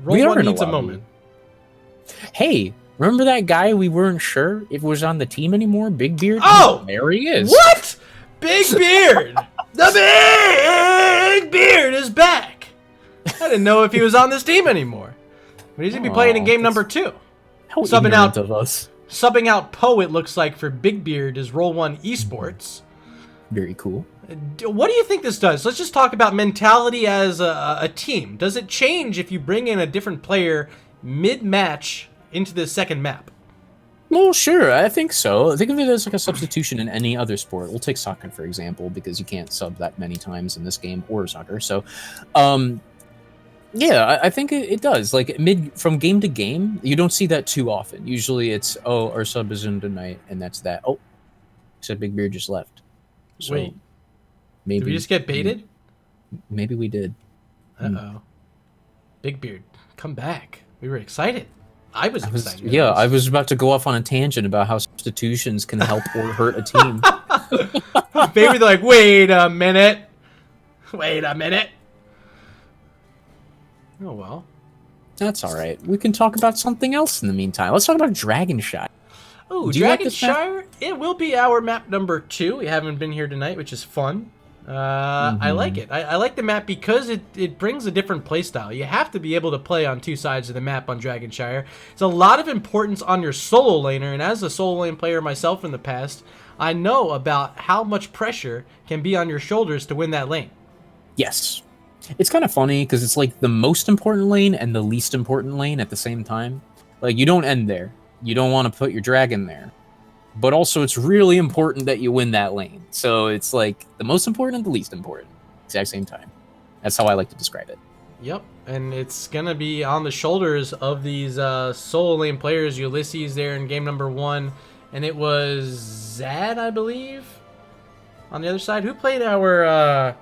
Roll1 needs a moment. Hey, remember that guy we weren't sure if was on the team anymore? Big Beard? Oh! There he is. What? Big Beard! The Big Beard is back! I didn't know if he was on this team anymore. But he's going to be playing in game number 2. How Subbing ignorant of us. Subbing out Poe, it looks like, for Big Beard is Roll1Esports. Very cool. What do you think this does? Let's just talk about mentality as a team. Does it change if you bring in a different player mid-match into the second map? Well, sure, I think so. Think of it as like a substitution in any other sport. We'll take soccer, for example, because you can't sub that many times in this game or soccer. So, yeah, I think it does. Like from game to game, you don't see that too often. Usually it's, oh, our sub is in tonight, and that's that. Oh, except Big Beard just left. So Wait, maybe did we just get baited? Maybe we did. Uh-oh. Big Beard, come back. We were excited. I was excited. Yeah, I was about to go off on a tangent about how substitutions can help or hurt a team. Maybe they're like, wait a minute. Wait a minute. Oh, well. That's all right. We can talk about something else in the meantime. Let's talk about Dragonshire. Oh, Do you like this map? Dragonshire, it will be our map number 2. We haven't been here tonight, which is fun. I like it. I like the map because it brings a different playstyle. You have to be able to play on two sides of the map on Dragonshire. It's a lot of importance on your solo laner, and as a solo lane player myself in the past, I know about how much pressure can be on your shoulders to win that lane. Yes. It's kind of funny because it's like the most important lane and the least important lane at the same time. Like, you don't end there. You don't want to put your dragon there. But also, it's really important that you win that lane. So it's like the most important and the least important. Exact same time. That's how I like to describe it. Yep, and it's going to be on the shoulders of these solo lane players. Ulysses there in game number 1. And it was Zad, I believe, on the other side. Who played our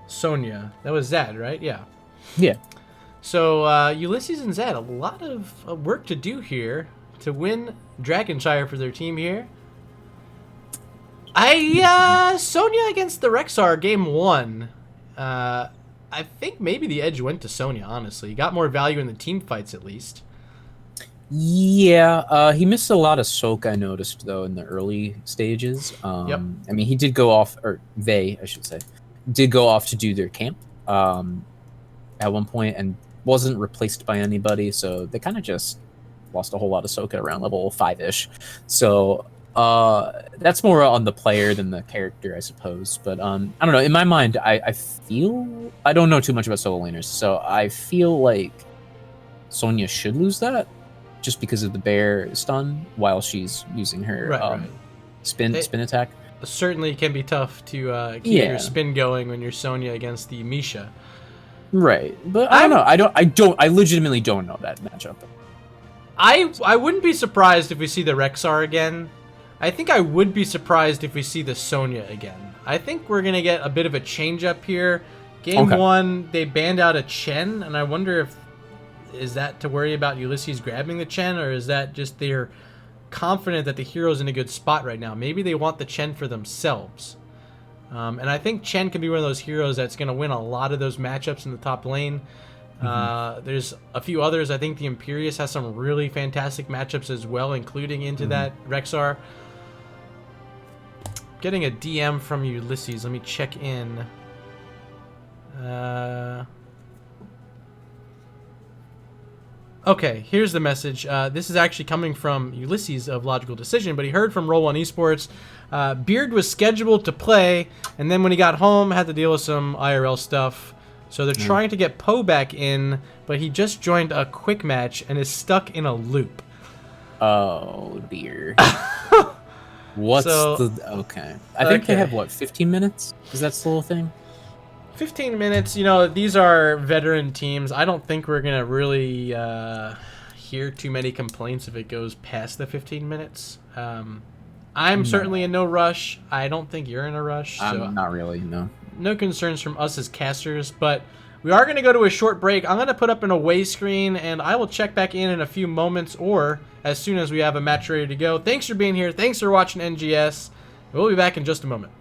Sonya? That was Zad, right? Yeah. Yeah. So Ulysses and Zad, a lot of work to do here to win Dragonshire for their team here. Sonya against the Rexar game 1. I think maybe the edge went to Sonya, honestly. He got more value in the team fights, at least. Yeah, he missed a lot of soak, I noticed, though, in the early stages. Yep. I mean, he did go off, or they, I should say, did go off to do their camp at one point and wasn't replaced by anybody, so they kind of just lost a whole lot of soak at around level 5-ish. So that's more on the player than the character, I suppose. But I don't know. In my mind, I feel... I don't know too much about solo laners, so I feel like Sonya should lose that just because of the bear stun while she's using her spin attack. Certainly can be tough to keep your spin going when you're Sonya against the Misha. Right, but I don't know. I legitimately don't know that matchup. I wouldn't be surprised if we see the Rexar again. I think I would be surprised if we see the Sonya again. I think we're going to get a bit of a change up here. Game 1, they banned out a Chen, and I wonder if is that to worry about Ulysses grabbing the Chen, or is that just they're confident that the hero's in a good spot right now? Maybe they want the Chen for themselves. And I think Chen can be one of those heroes that's going to win a lot of those matchups in the top lane. There's a few others. I think the Imperius has some really fantastic matchups as well, including into that Rexar. Getting a DM from Ulysses. Let me check in. Okay, here's the message. This is actually coming from Ulysses of Logical Decision, but he heard from Roll1Esports. Beard was scheduled to play, and then when he got home, had to deal with some IRL stuff. So they're trying to get Poe back in, but he just joined a quick match and is stuck in a loop. Oh, dear. Okay. I think they have, 15 minutes? Is that still a thing? 15 minutes. You know, these are veteran teams. I don't think we're going to really hear too many complaints if it goes past the 15 minutes. I'm certainly in no rush. I don't think you're in a rush. I'm not really, no. No concerns from us as casters, but we are going to go to a short break. I'm going to put up an away screen, and I will check back in a few moments or as soon as we have a match ready to go. Thanks for being here. Thanks for watching NGS. We'll be back in just a moment.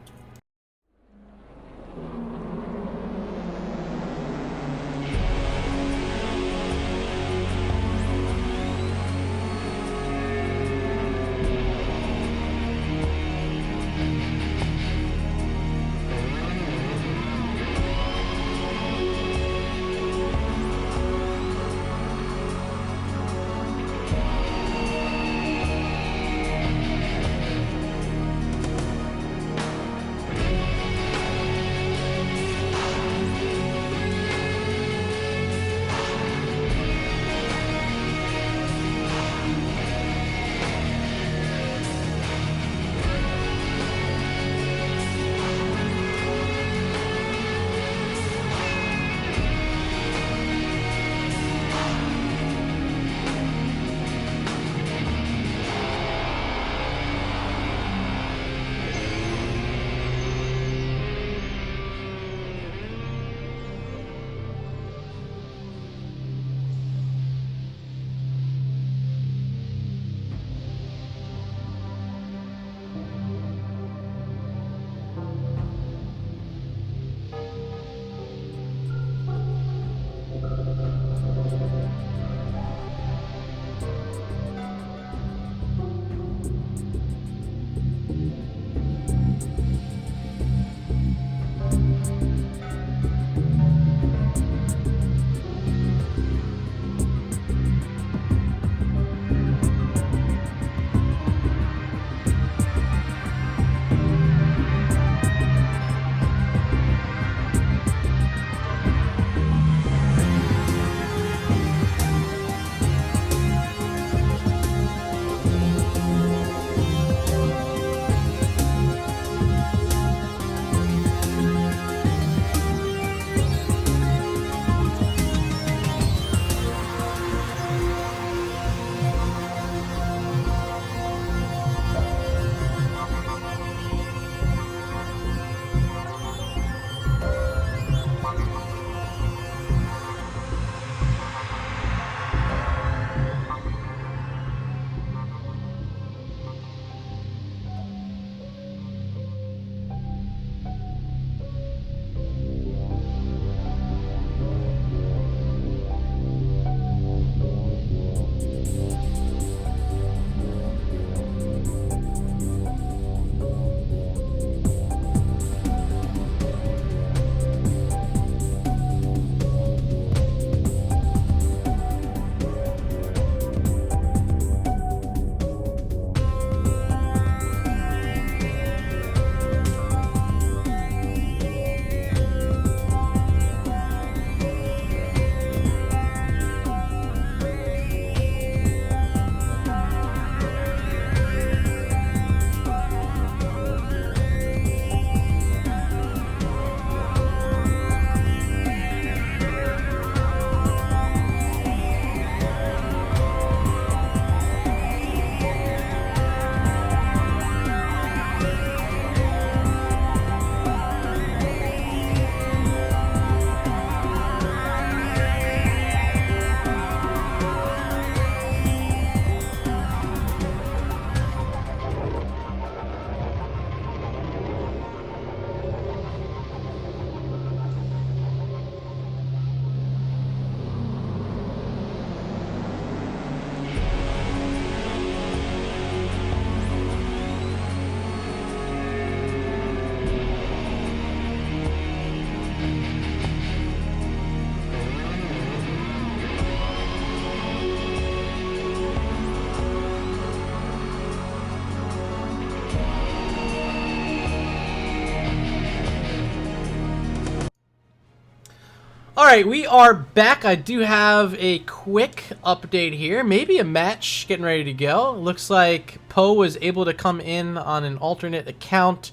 All right, we are back. I do have a quick update here. Maybe a match getting ready to go. Looks like Poe was able to come in on an alternate account.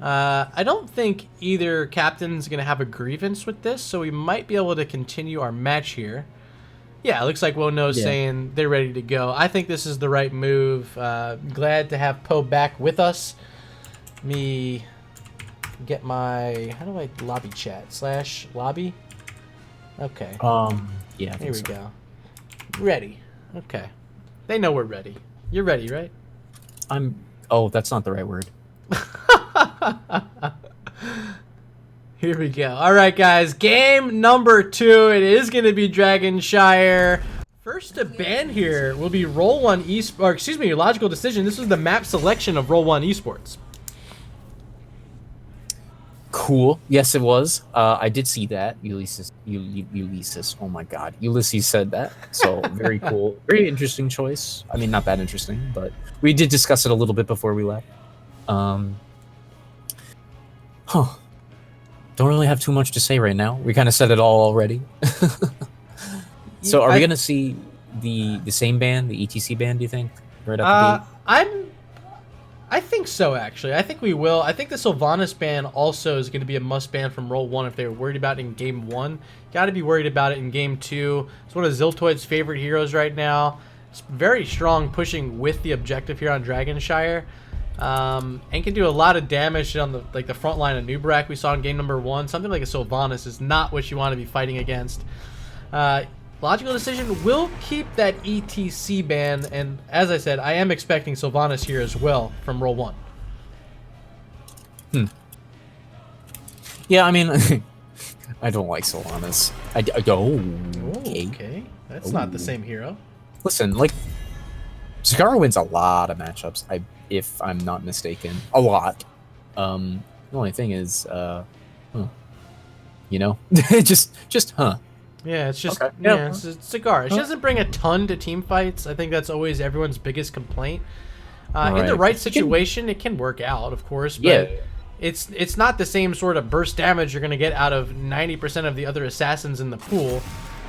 I don't think either captain's going to have a grievance with this, so we might be able to continue our match here. Yeah, it looks like Wono's saying they're ready to go. I think this is the right move. Glad to have Poe back with us. Let me get my... How do I lobby chat? / lobby? Okay. Yeah. Here we go. Ready. Okay. They know we're ready. You're ready, right? Oh, that's not the right word. Here we go. All right, guys. Game number 2. It is going to be Dragonshire. First to ban here will be Roll1Esports. Or excuse me, Logical Decision. This is the map selection of Roll1Esports. Cool. Yes, it was. I did see that. Ulysses. Oh my God. Ulysses said that. So very cool. Very interesting choice. I mean, not that interesting, but we did discuss it a little bit before we left. Don't really have too much to say right now. We kind of said it all already. So are we gonna see the same ban, the ETC ban? Do you think? Right up the gate? I think so, actually. I think we will. I think the Sylvanas ban also is going to be a must ban from Roll1 if they were worried about it in Game 1. Got to be worried about it in Game 2. It's one of Ziltoid's favorite heroes right now. It's very strong pushing with the objective here on Dragonshire. And can do a lot of damage on the front line of Nubarak we saw in Game number 1. Something like a Sylvanas is not what you want to be fighting against. Logical Decision will keep that ETC ban, and as I said, I am expecting Sylvanas here as well from Roll1. Yeah, I mean, I don't like Sylvanas. Okay. That's not the same hero. Listen, like, Zagara wins a lot of matchups, if I'm not mistaken. A lot. The only thing is, you know, just. Yeah, it's just Okay. yeah, it's Zagara. She doesn't bring a ton to team fights. I think that's always everyone's biggest complaint. In the right situation, it can work out, of course, but it's not the same sort of burst damage you're going to get out of 90% of the other assassins in the pool.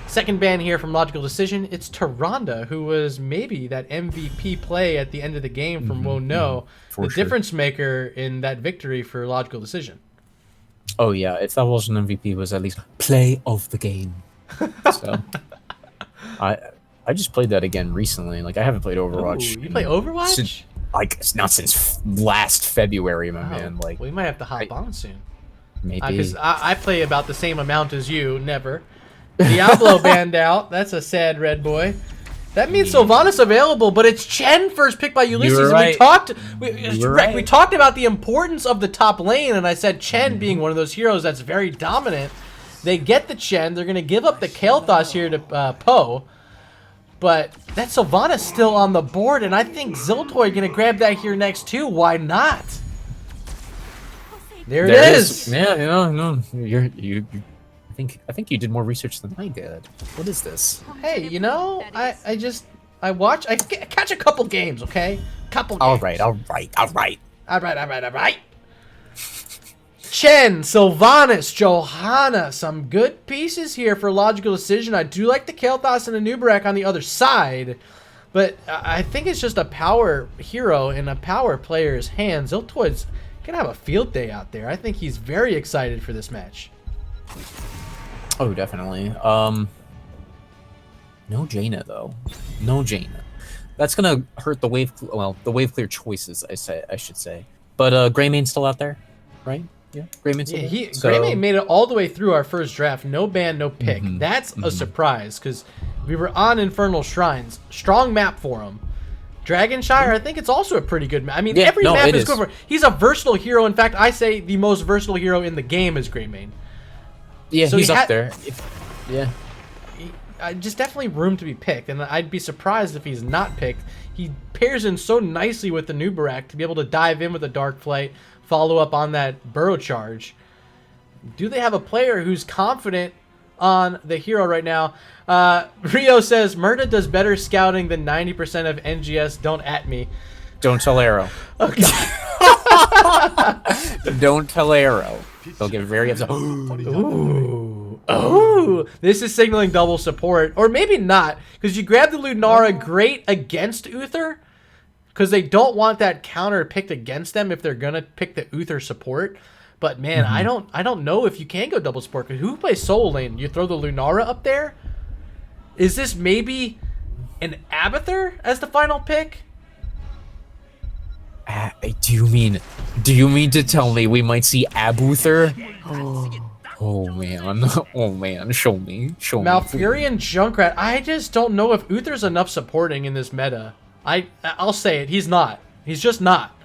Second ban here from Logical Decision, it's Tyrande, who was maybe that MVP play at the end of the game from Wono, the difference maker in that victory for Logical Decision. Oh yeah, if that wasn't MVP, it was at least play of the game. So, I just played that again recently. Like, I haven't played Overwatch. Ooh, you play Overwatch? Not since last February, my man. Like, we might have to hop on soon. Maybe. Because I play about the same amount as you. Never. Diablo banned out. That's a sad red boy. That means Sylvanas available, but it's Chen first pick by Ulysses. You were right. We talked about the importance of the top lane, and I said Chen being one of those heroes that's very dominant. They get the Chen. They're going to give up the Kael'thas here to Poe. But that Sylvanas still on the board, and I think Ziltoid going to grab that here next too. Why not? There it is. Yeah, no. I think you did more research than I did. What is this? Hey, you know, I catch a couple games, okay? Couple games. All right. Chen, Sylvanas, Johanna, some good pieces here for Logical Decision. I do like the Kael'thas and the Nubarak on the other side, but I think it's just a power hero in a power player's hands. Ziltoid's gonna have a field day out there. I think he's very excited for this match. Oh, definitely. No Jaina though. No Jaina. That's gonna hurt the wave. Well, the wave clear choices. I should say. But Greymane's still out there, right? Yeah, Greymane's still there. Greymane made it all the way through our first draft. No ban, no pick. That's a surprise because we were on Infernal Shrines. Strong map for him. Dragonshire, I think it's also a pretty good map. I mean, every map is good for him. He's a versatile hero. In fact, I say the most versatile hero in the game is Greymane. Yeah, so he's up there. Just definitely room to be picked, and I'd be surprised if he's not picked. He pairs in so nicely with the Nubarak to be able to dive in with a Dark Flight, follow up on that Burrow Charge. Do they have a player who's confident on the hero right now? Rio says, Murta does better scouting than 90% of NGS. Don't at me. Don't tell Arrow. Okay. Don't tell Arrow. They'll get very upset. Ooh. Oh, this is signaling double support. Or maybe not, because you grab the Lunara great against Uther, because they don't want that counter picked against them if they're going to pick the Uther support. But, man, I don't know if you can go double support, because who plays solo lane? You throw the Lunara up there? Is this maybe an Abathur as the final pick? Do you mean to tell me we might see Abathur? Oh man, show me. Malfurion Junkrat. I just don't know if Uther's enough supporting in this meta. I'll say it. He's not. He's just not.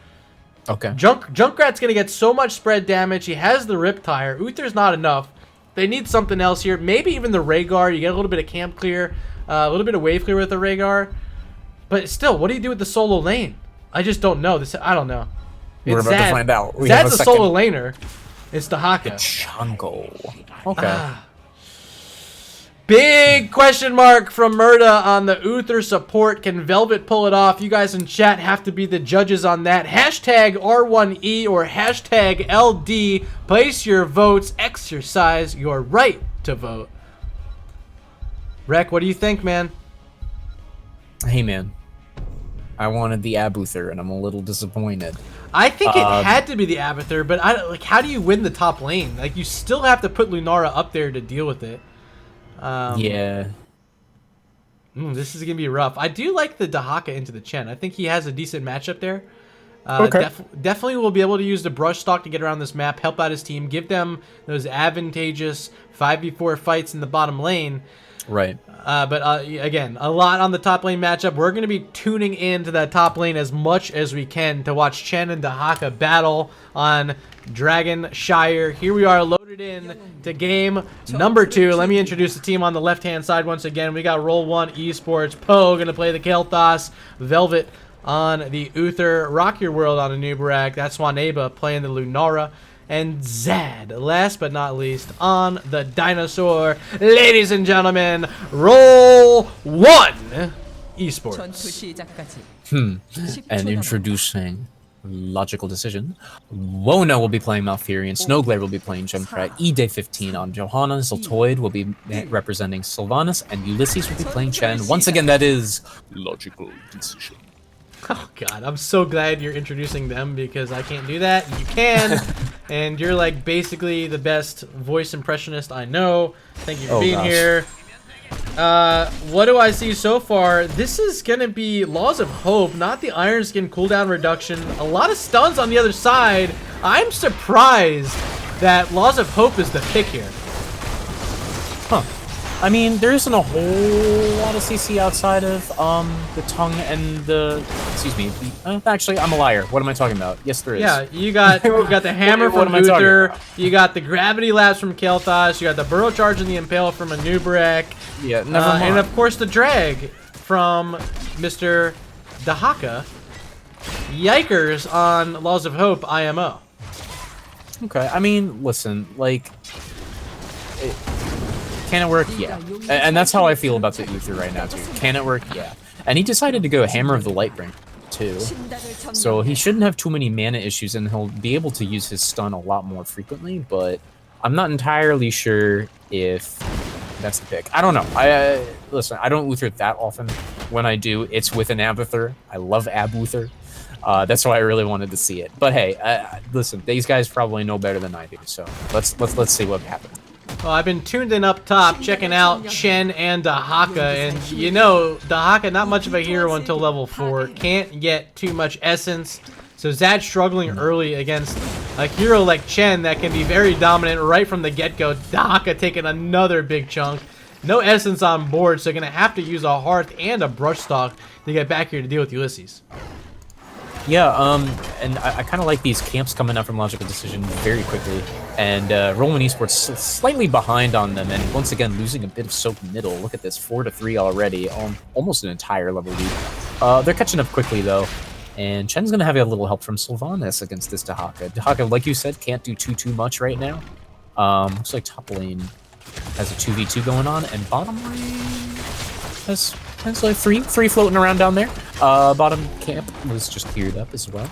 Okay. Junkrat's gonna get so much spread damage. He has the Riptire. Uther's not enough. They need something else here. Maybe even the Rhaegar. You get a little bit of camp clear, a little bit of wave clear with the Rhaegar. But still, what do you do with the solo lane? I just don't know. I don't know. We're about to find out. Zad's a solo laner. It's Dahaka. Chungo. Okay. Big question mark from Murda on the Uther support. Can Velvet pull it off? You guys in chat have to be the judges on that. Hashtag R1E or hashtag LD. Place your votes. Exercise your right to vote. Rek, what do you think, man? Hey, man. I wanted the Abathur, and I'm a little disappointed. I think it had to be the Abathur, but how do you win the top lane? Like, you still have to put Lunara up there to deal with it. Yeah. This is gonna be rough. I do like the Dahaka into the Chen. I think he has a decent matchup there. Definitely will be able to use the brush stock to get around this map, help out his team, give them those advantageous 5v4 fights in the bottom lane. Right. But again, a lot on the top lane matchup. We're going to be tuning into that top lane as much as we can to watch Chen and Dahaka battle on Dragon Shire. Here we are loaded in to game number 2. Let me introduce the team on the left-hand side once again. We got Roll1Esports. Poe going to play the Kael'thas. Velvet on the Uther. Rock Your World on a Nubarak. That's Swaneba playing the Lunara. And Zad, last but not least, on the Dinosaur. Ladies and gentlemen, Roll1Esports. And introducing Logical Decision. Wona will be playing Malfurion. Snowglare will be playing Junkrat. E-Day15 on Johanna. Zoltoid will be representing Sylvanas. And Ulysses will be playing Chen. Once again, that is Logical Decision. Oh god, I'm so glad you're introducing them because I can't do that. You can, and you're like basically the best voice impressionist I know. Thank you for being here. What do I see so far? This is gonna be Laws of Hope, not the Iron Skin cooldown reduction. A lot of stuns on the other side. I'm surprised that Laws of Hope is the pick here. Huh. I mean, there isn't a whole lot of CC outside of the tongue and the. Excuse me. Actually, I'm a liar. What am I talking about? Yes, there is. Yeah, you got the hammer from Uther. You got the gravity labs from Kael'thas. You got the burrow charge and the impale from Anubarak. Yeah, never mind. And of course the drag from Mr. Dahaka. Yikers on Laws of Hope IMO. Okay, I mean, listen, like. Can it work? Yeah. And that's how I feel about the Uther right now, too. Can it work? Yeah. And he decided to go Hammer of the Lightbringer, too. So he shouldn't have too many mana issues, and he'll be able to use his stun a lot more frequently, but I'm not entirely sure if that's the pick. I don't know. Listen, I don't Uther that often. When I do, it's with an Abathur. I love Abathur. That's why I really wanted to see it. But hey, listen, these guys probably know better than I do, so let's see what happens. Well, I've been tuned in up top, checking out Chen and Dahaka, and you know, Dahaka, not much of a hero until level 4, can't get too much essence, so Zad's struggling early against a hero like Chen that can be very dominant right from the get-go. Dahaka taking another big chunk. No essence on board, so going to have to use a Hearth and a Brush Stalk to get back here to deal with Ulysses. Yeah, and I kind of like these camps coming up from Logical Decision very quickly, and Roll1Esports slightly behind on them, and once again losing a bit of soap middle. Look at this, 4-3 already, almost an entire level lead. They're catching up quickly though, and Chen's gonna have a little help from Sylvanas against this Dahaka. Dahaka, like you said, can't do too much right now. Looks like top lane has a 2v2 going on, and bottom lane has like three floating around down there. Bottom camp was just cleared up as well.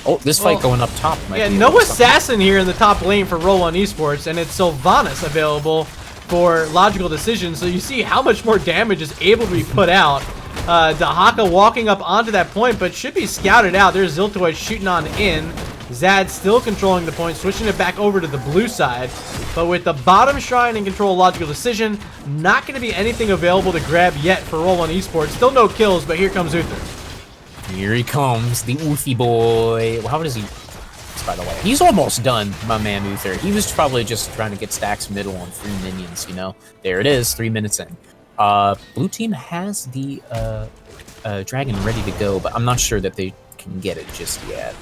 Oh, this fight going up top might Yeah, be no a little something. assassin here in the top lane for Roll1Esports, and it's Sylvanas available for logical decision. So you see how much more damage is able to be put out. Dahaka walking up onto that point, but should be scouted out. There's Ziltoid shooting on in. Zad still controlling the point, switching it back over to the blue side. But with the bottom shrine in control of logical decision, not going to be anything available to grab yet for Roll1Esports. Still no kills, but here comes Uther. Here he comes, the Uthi boy. Well, how does he... By the way, he's almost done, my man Uther. He was probably just trying to get stacks middle on 3 minions, you know? There it is, 3 minutes in. Blue team has the dragon ready to go, but I'm not sure that they can get it just yet.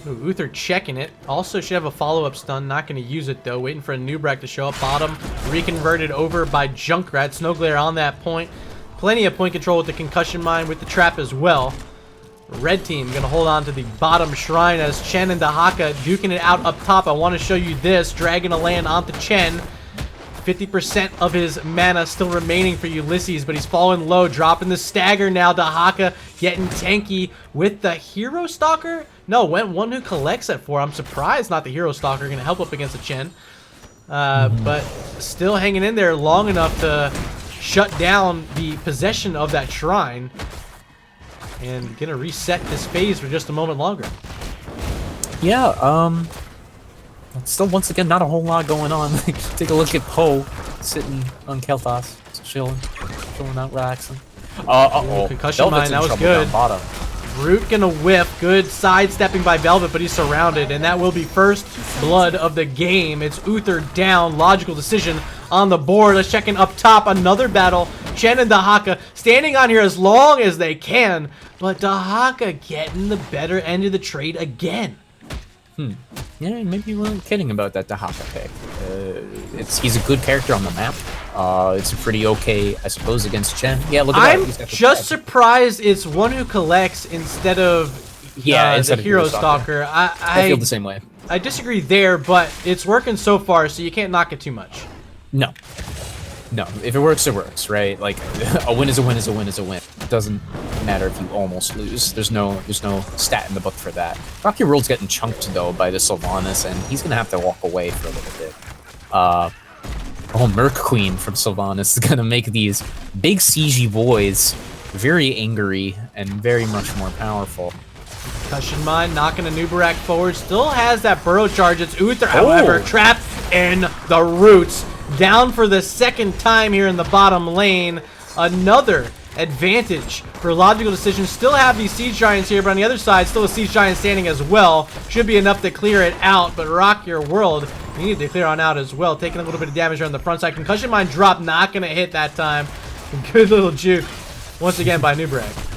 Ooh, Uther checking it. Also should have a follow-up stun. Not going to use it, though. Waiting for a Nubrak to show up bottom. Reconverted over by Junkrat. Snowglare on that point. Plenty of point control with the concussion mine, with the trap as well. Red team going to hold on to the bottom shrine as Chen and Dahaka duking it out up top. I want to show you this. Dragon to land onto Chen. 50% of his mana still remaining for Ulysses, but he's falling low, dropping the stagger now. Dahaka getting tanky with the Hero Stalker. No, went one who collects at 4. I'm surprised not the Hero Stalker. Going to help up against the Chen. But still hanging in there long enough to shut down the possession of that shrine. And going to reset this phase for just a moment longer. Yeah, still, once again, not a whole lot going on. Take a look at Poe sitting on Kel'Thas, chilling out, relaxing. Concussion mine, that was good. Root gonna whiff. Good sidestepping by Velvet, but he's surrounded, and that will be first blood of the game. It's Uther down. Logical decision on the board. Let's check in up top. Another battle. Chen and Dahaka standing on here as long as they can, but Dahaka getting the better end of the trade again. Yeah, maybe you weren't kidding about that Dahaka pick. He's a good character on the map. It's pretty okay, I suppose, against Chen. Yeah, look at that. I'm just surprised it's one who collects instead of instead the of Hero Stalker. I feel the same way. I disagree there, but it's working so far, so you can't knock it too much. No. No, if it works, right? Like, a win is a win is a win is a win. It doesn't matter if you almost lose. There's no stat in the book for that. Rocky World's getting chunked, though, by the Sylvanas, and he's gonna have to walk away for a little bit. Merc Queen from Sylvanas is gonna make these big CG boys very angry and very much more powerful. Concussion mine, knocking a Nubarak forward. Still has that burrow charge. It's Uther, however, trapped in the roots. Down for the second time here in the bottom lane. Another advantage for logical decisions. Still have these Siege Giants here, but on the other side, still a Siege Giant standing as well. Should be enough to clear it out, but Rock Your World needed to clear on out as well. Taking a little bit of damage on the front side. Concussion mine drop, not going to hit that time. Good little juke once again by Nubarak.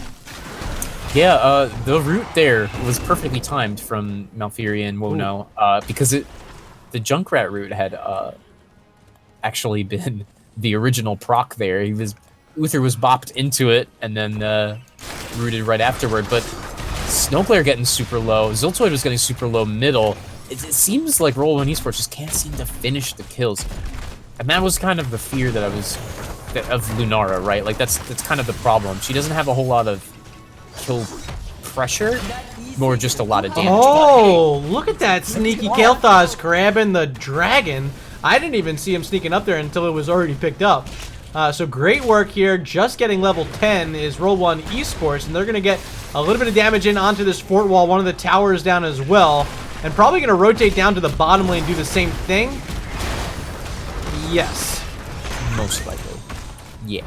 Yeah, the route there was perfectly timed from Malfurion and Wono, because the Junkrat route had actually been the original proc there. Uther was bopped into it and then rooted right afterward, but Snowglare getting super low, Ziltoid was getting super low middle. It seems like Roll1Esports just can't seem to finish the kills. And that was kind of the fear that of Lunara, right? Like that's kind of the problem. She doesn't have a whole lot of kill pressure, more just a lot of damage. Oh, look at that sneaky Kel'Thas grabbing the dragon. I didn't even see him sneaking up there until it was already picked up. So great work here. Just getting level 10 is Roll1Esports, and they're going to get a little bit of damage in onto this fort wall. One of the towers down as well. And probably going to rotate down to the bottom lane and do the same thing. Yes. Most likely. Yeah.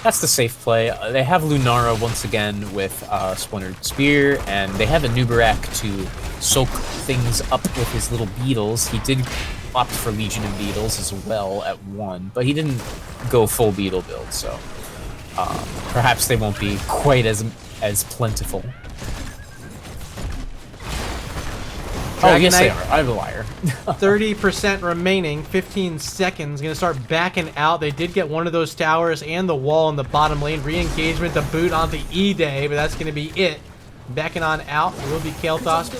That's the safe play. They have Lunara once again with Splintered Spear, and they have a Nubarak to soak things up with his little beetles. He did opt for Legion of Beetles as well at 1, but he didn't go full beetle build, so perhaps they won't be quite as plentiful. Oh, yes, they are. I'm a liar. 30% remaining, 15 seconds. Going to start backing out. They did get one of those towers and the wall in the bottom lane. Re-engagement, the boot onto E-Day, but that's going to be it. Backing on out. It will be Kel'Thas.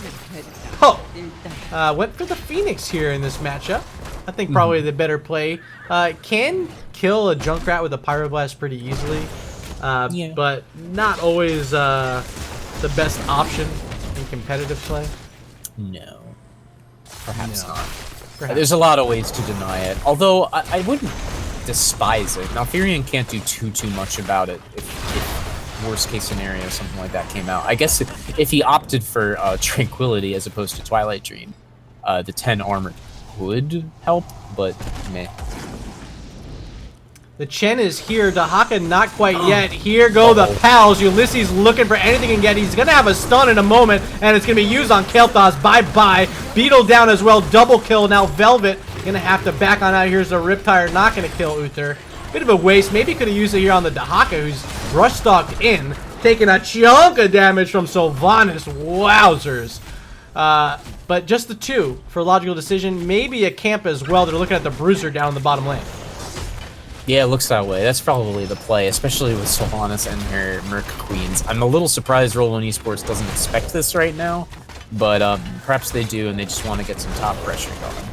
Oh! Went for the Phoenix here in this matchup. I think probably the better play. Can kill a Junkrat with a Pyroblast pretty easily, but not always the best option competitive play? No. Perhaps No. not. Perhaps. There's a lot of ways to deny it. Although, I wouldn't despise it. Now, Furion can't do too much about it if worst case scenario, something like that came out. I guess if he opted for Tranquility as opposed to Twilight Dream, the 10 armor would help, but meh. The Chen is here. Dahaka not quite yet. Here go the pals. Ulysses looking for anything he can get. He's going to have a stun in a moment, and it's going to be used on Kel'Thas. Bye-bye. Beetle down as well. Double kill. Now Velvet going to have to back on out. Here's the Riptire. Not going to kill Uther. Bit of a waste. Maybe could have used it here on the Dahaka, who's rush-stalked in, taking a chunk of damage from Sylvanas. Wowzers. But just the 2 for logical decision. Maybe a camp as well. They're looking at the Bruiser down in the bottom lane. Yeah, it looks that way. That's probably the play, especially with Sylvanas and her Merc Queens. I'm a little surprised Roll1Esports doesn't expect this right now, but perhaps they do, and they just want to get some top pressure going.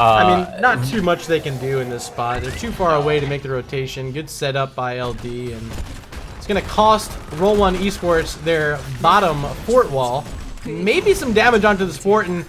I mean, not too much they can do in this spot. They're too far away to make the rotation. Good setup by LD, and it's going to cost Roll1Esports their bottom fort wall. Maybe some damage onto this fort, and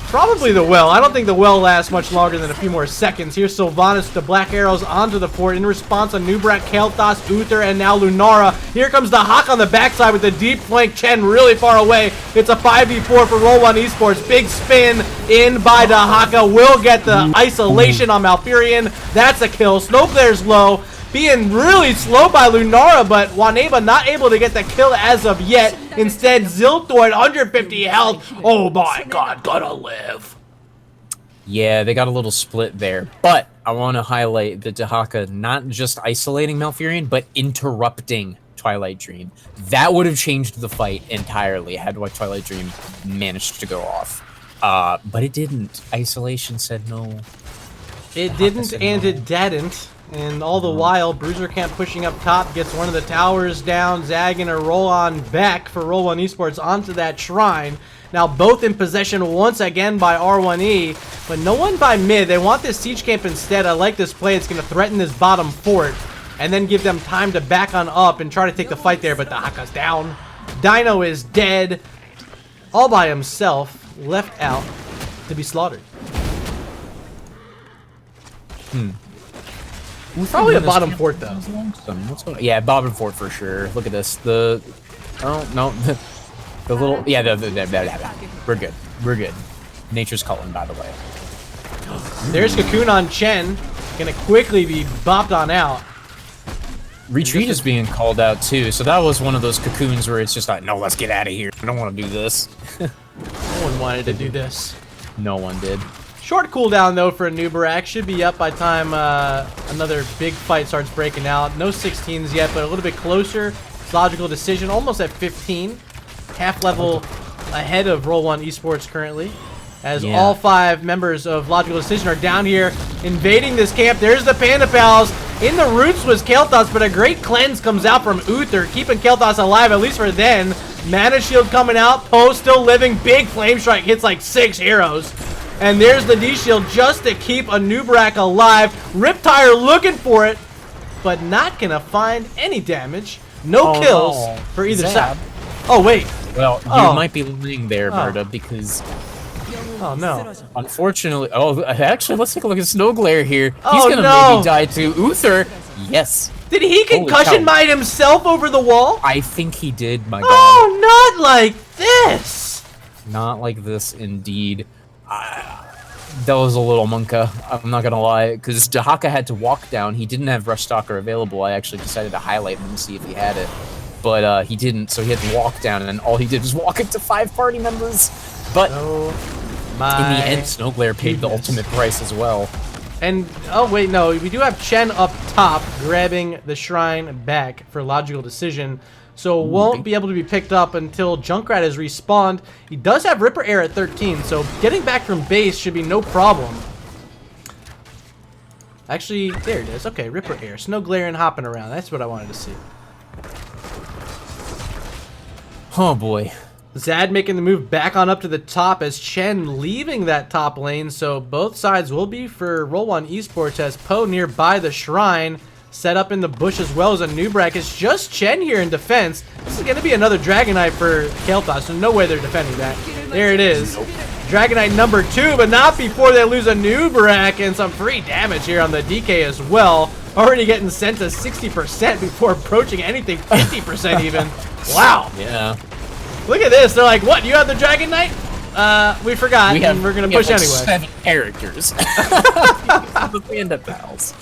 probably the well. I don't think the well lasts much longer than a few more seconds. Here's Sylvanas, the Black Arrows onto the fort. In response, Nubrak, Kel'Thas, Uther, and now Lunara. Here comes the Hawk on the backside with the deep flank. Chen really far away. It's a 5v4 for Roll1Esports. Big spin in by Dahaka. Will get the isolation on Malfurion. That's a kill. Snowflare's low. Being really slow by Lunara, but Waneba not able to get the kill as of yet. Instead, Zilthor, 150 health. Oh my god, gotta live. Yeah, they got a little split there. But I want to highlight the Dahaka not just isolating Malfurion, but interrupting Twilight Dream. That would have changed the fight entirely had Twilight Dream managed to go off. But it didn't. Isolation said no. It didn't and it didn't. And all the while, Bruiser Camp pushing up top, gets one of the towers down. Zag gonna roll on back for Roll1Esports onto that shrine. Now both in possession once again by R1E, but no one by mid. They want this siege camp instead. I like this play. It's gonna threaten this bottom fort and then give them time to back on up and try to take the fight there, but the Haka's down. Dino is dead, all by himself, left out to be slaughtered. Probably a bottom fort, though. What's going on? Yeah, bottom fort for sure. Look at this. The little, yeah, we're good. We're good. Nature's calling, by the way. There's Cocoon on Chen. Gonna quickly be bopped on out. Retreat is being called out, too. So that was one of those cocoons where it's just like, no, let's get out of here. I don't want to do this. No one wanted to do this. No one did. Short cooldown, though, for a Nubarak. Should be up by time another big fight starts breaking out. No 16s yet, but a little bit closer. It's logical decision. Almost at 15. Half level ahead of Roll1Esports currently. As all 5 members of Logical Decision are down here invading this camp. There's the Panda Pals. In the roots was Kel'Thas, but a great cleanse comes out from Uther, keeping Kel'Thas alive, at least for then. Mana Shield coming out. Poe still living. Big Flame Strike hits like 6 heroes. And there's the D-Shield just to keep a Nubrak alive. Riptire looking for it, but not going to find any damage. No kills for either side. Oh, wait. Well, you might be lying there, Berta, because... Oh, no. Unfortunately... Oh, actually, let's take a look at Snowglare here. He's Oh, going to no. maybe die to Uther. Yes. Did he concussion mine himself over the wall? I think he did, my god. Oh, not like this. Not like this, indeed. That was a little monka, I'm not gonna lie, because Dahaka had to walk down. He didn't have Rush Stalker available. I actually decided to highlight him and see if he had it, but he didn't, so he had to walk down, and then all he did was walk into 5 party members. But in the end, Snowglare paid the ultimate price as well. And, oh wait, no, we do have Chen up top grabbing the shrine back for Logical Decision. So won't be able to be picked up until Junkrat is respawned. He does have Ripper Air at 13, so getting back from base should be no problem. Actually, there it is. Okay, Ripper Air. Snowglare and hopping around. That's what I wanted to see. Oh boy. Zad making the move back on up to the top as Chen leaving that top lane. So both sides will be for Roll1Esports as Poe nearby the shrine. set up in the bush as well as a Nubrak. It's just Chen here in defense. This is going to be another Dragon Knight for Kael'thas, so no way they're defending that. There it is. Dragon Knight number 2, but not before they lose a Nubrak and some free damage here on the DK as well. Already getting sent to 60% before approaching anything 50% even. Wow. Yeah. Look at this. They're like, what? You have the Dragon Knight? We forgot. And we're going to push like anyway. 7 characters. The end of pals.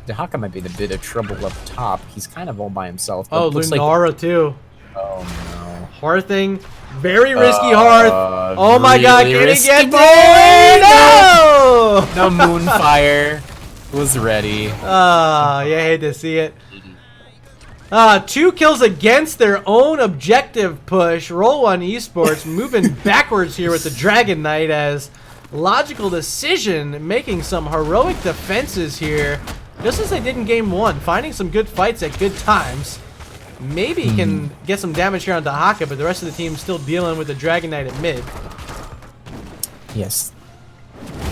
Dehaka might be in a bit of trouble up top. He's kind of all by himself. Oh, Lunara too. Oh no. Hearthing. Very risky Hearth. Oh my god, really can he risky get boy? there? No! No Moonfire was ready. You hate to see it. 2 kills against their own objective push. Roll1Esports moving backwards here with the Dragon Knight as Logical Decision making some heroic defenses here. Just as they did in game 1, finding some good fights at good times. Maybe can get some damage here on Dehaka, but the rest of the team still dealing with the Dragon Knight at mid. Yes.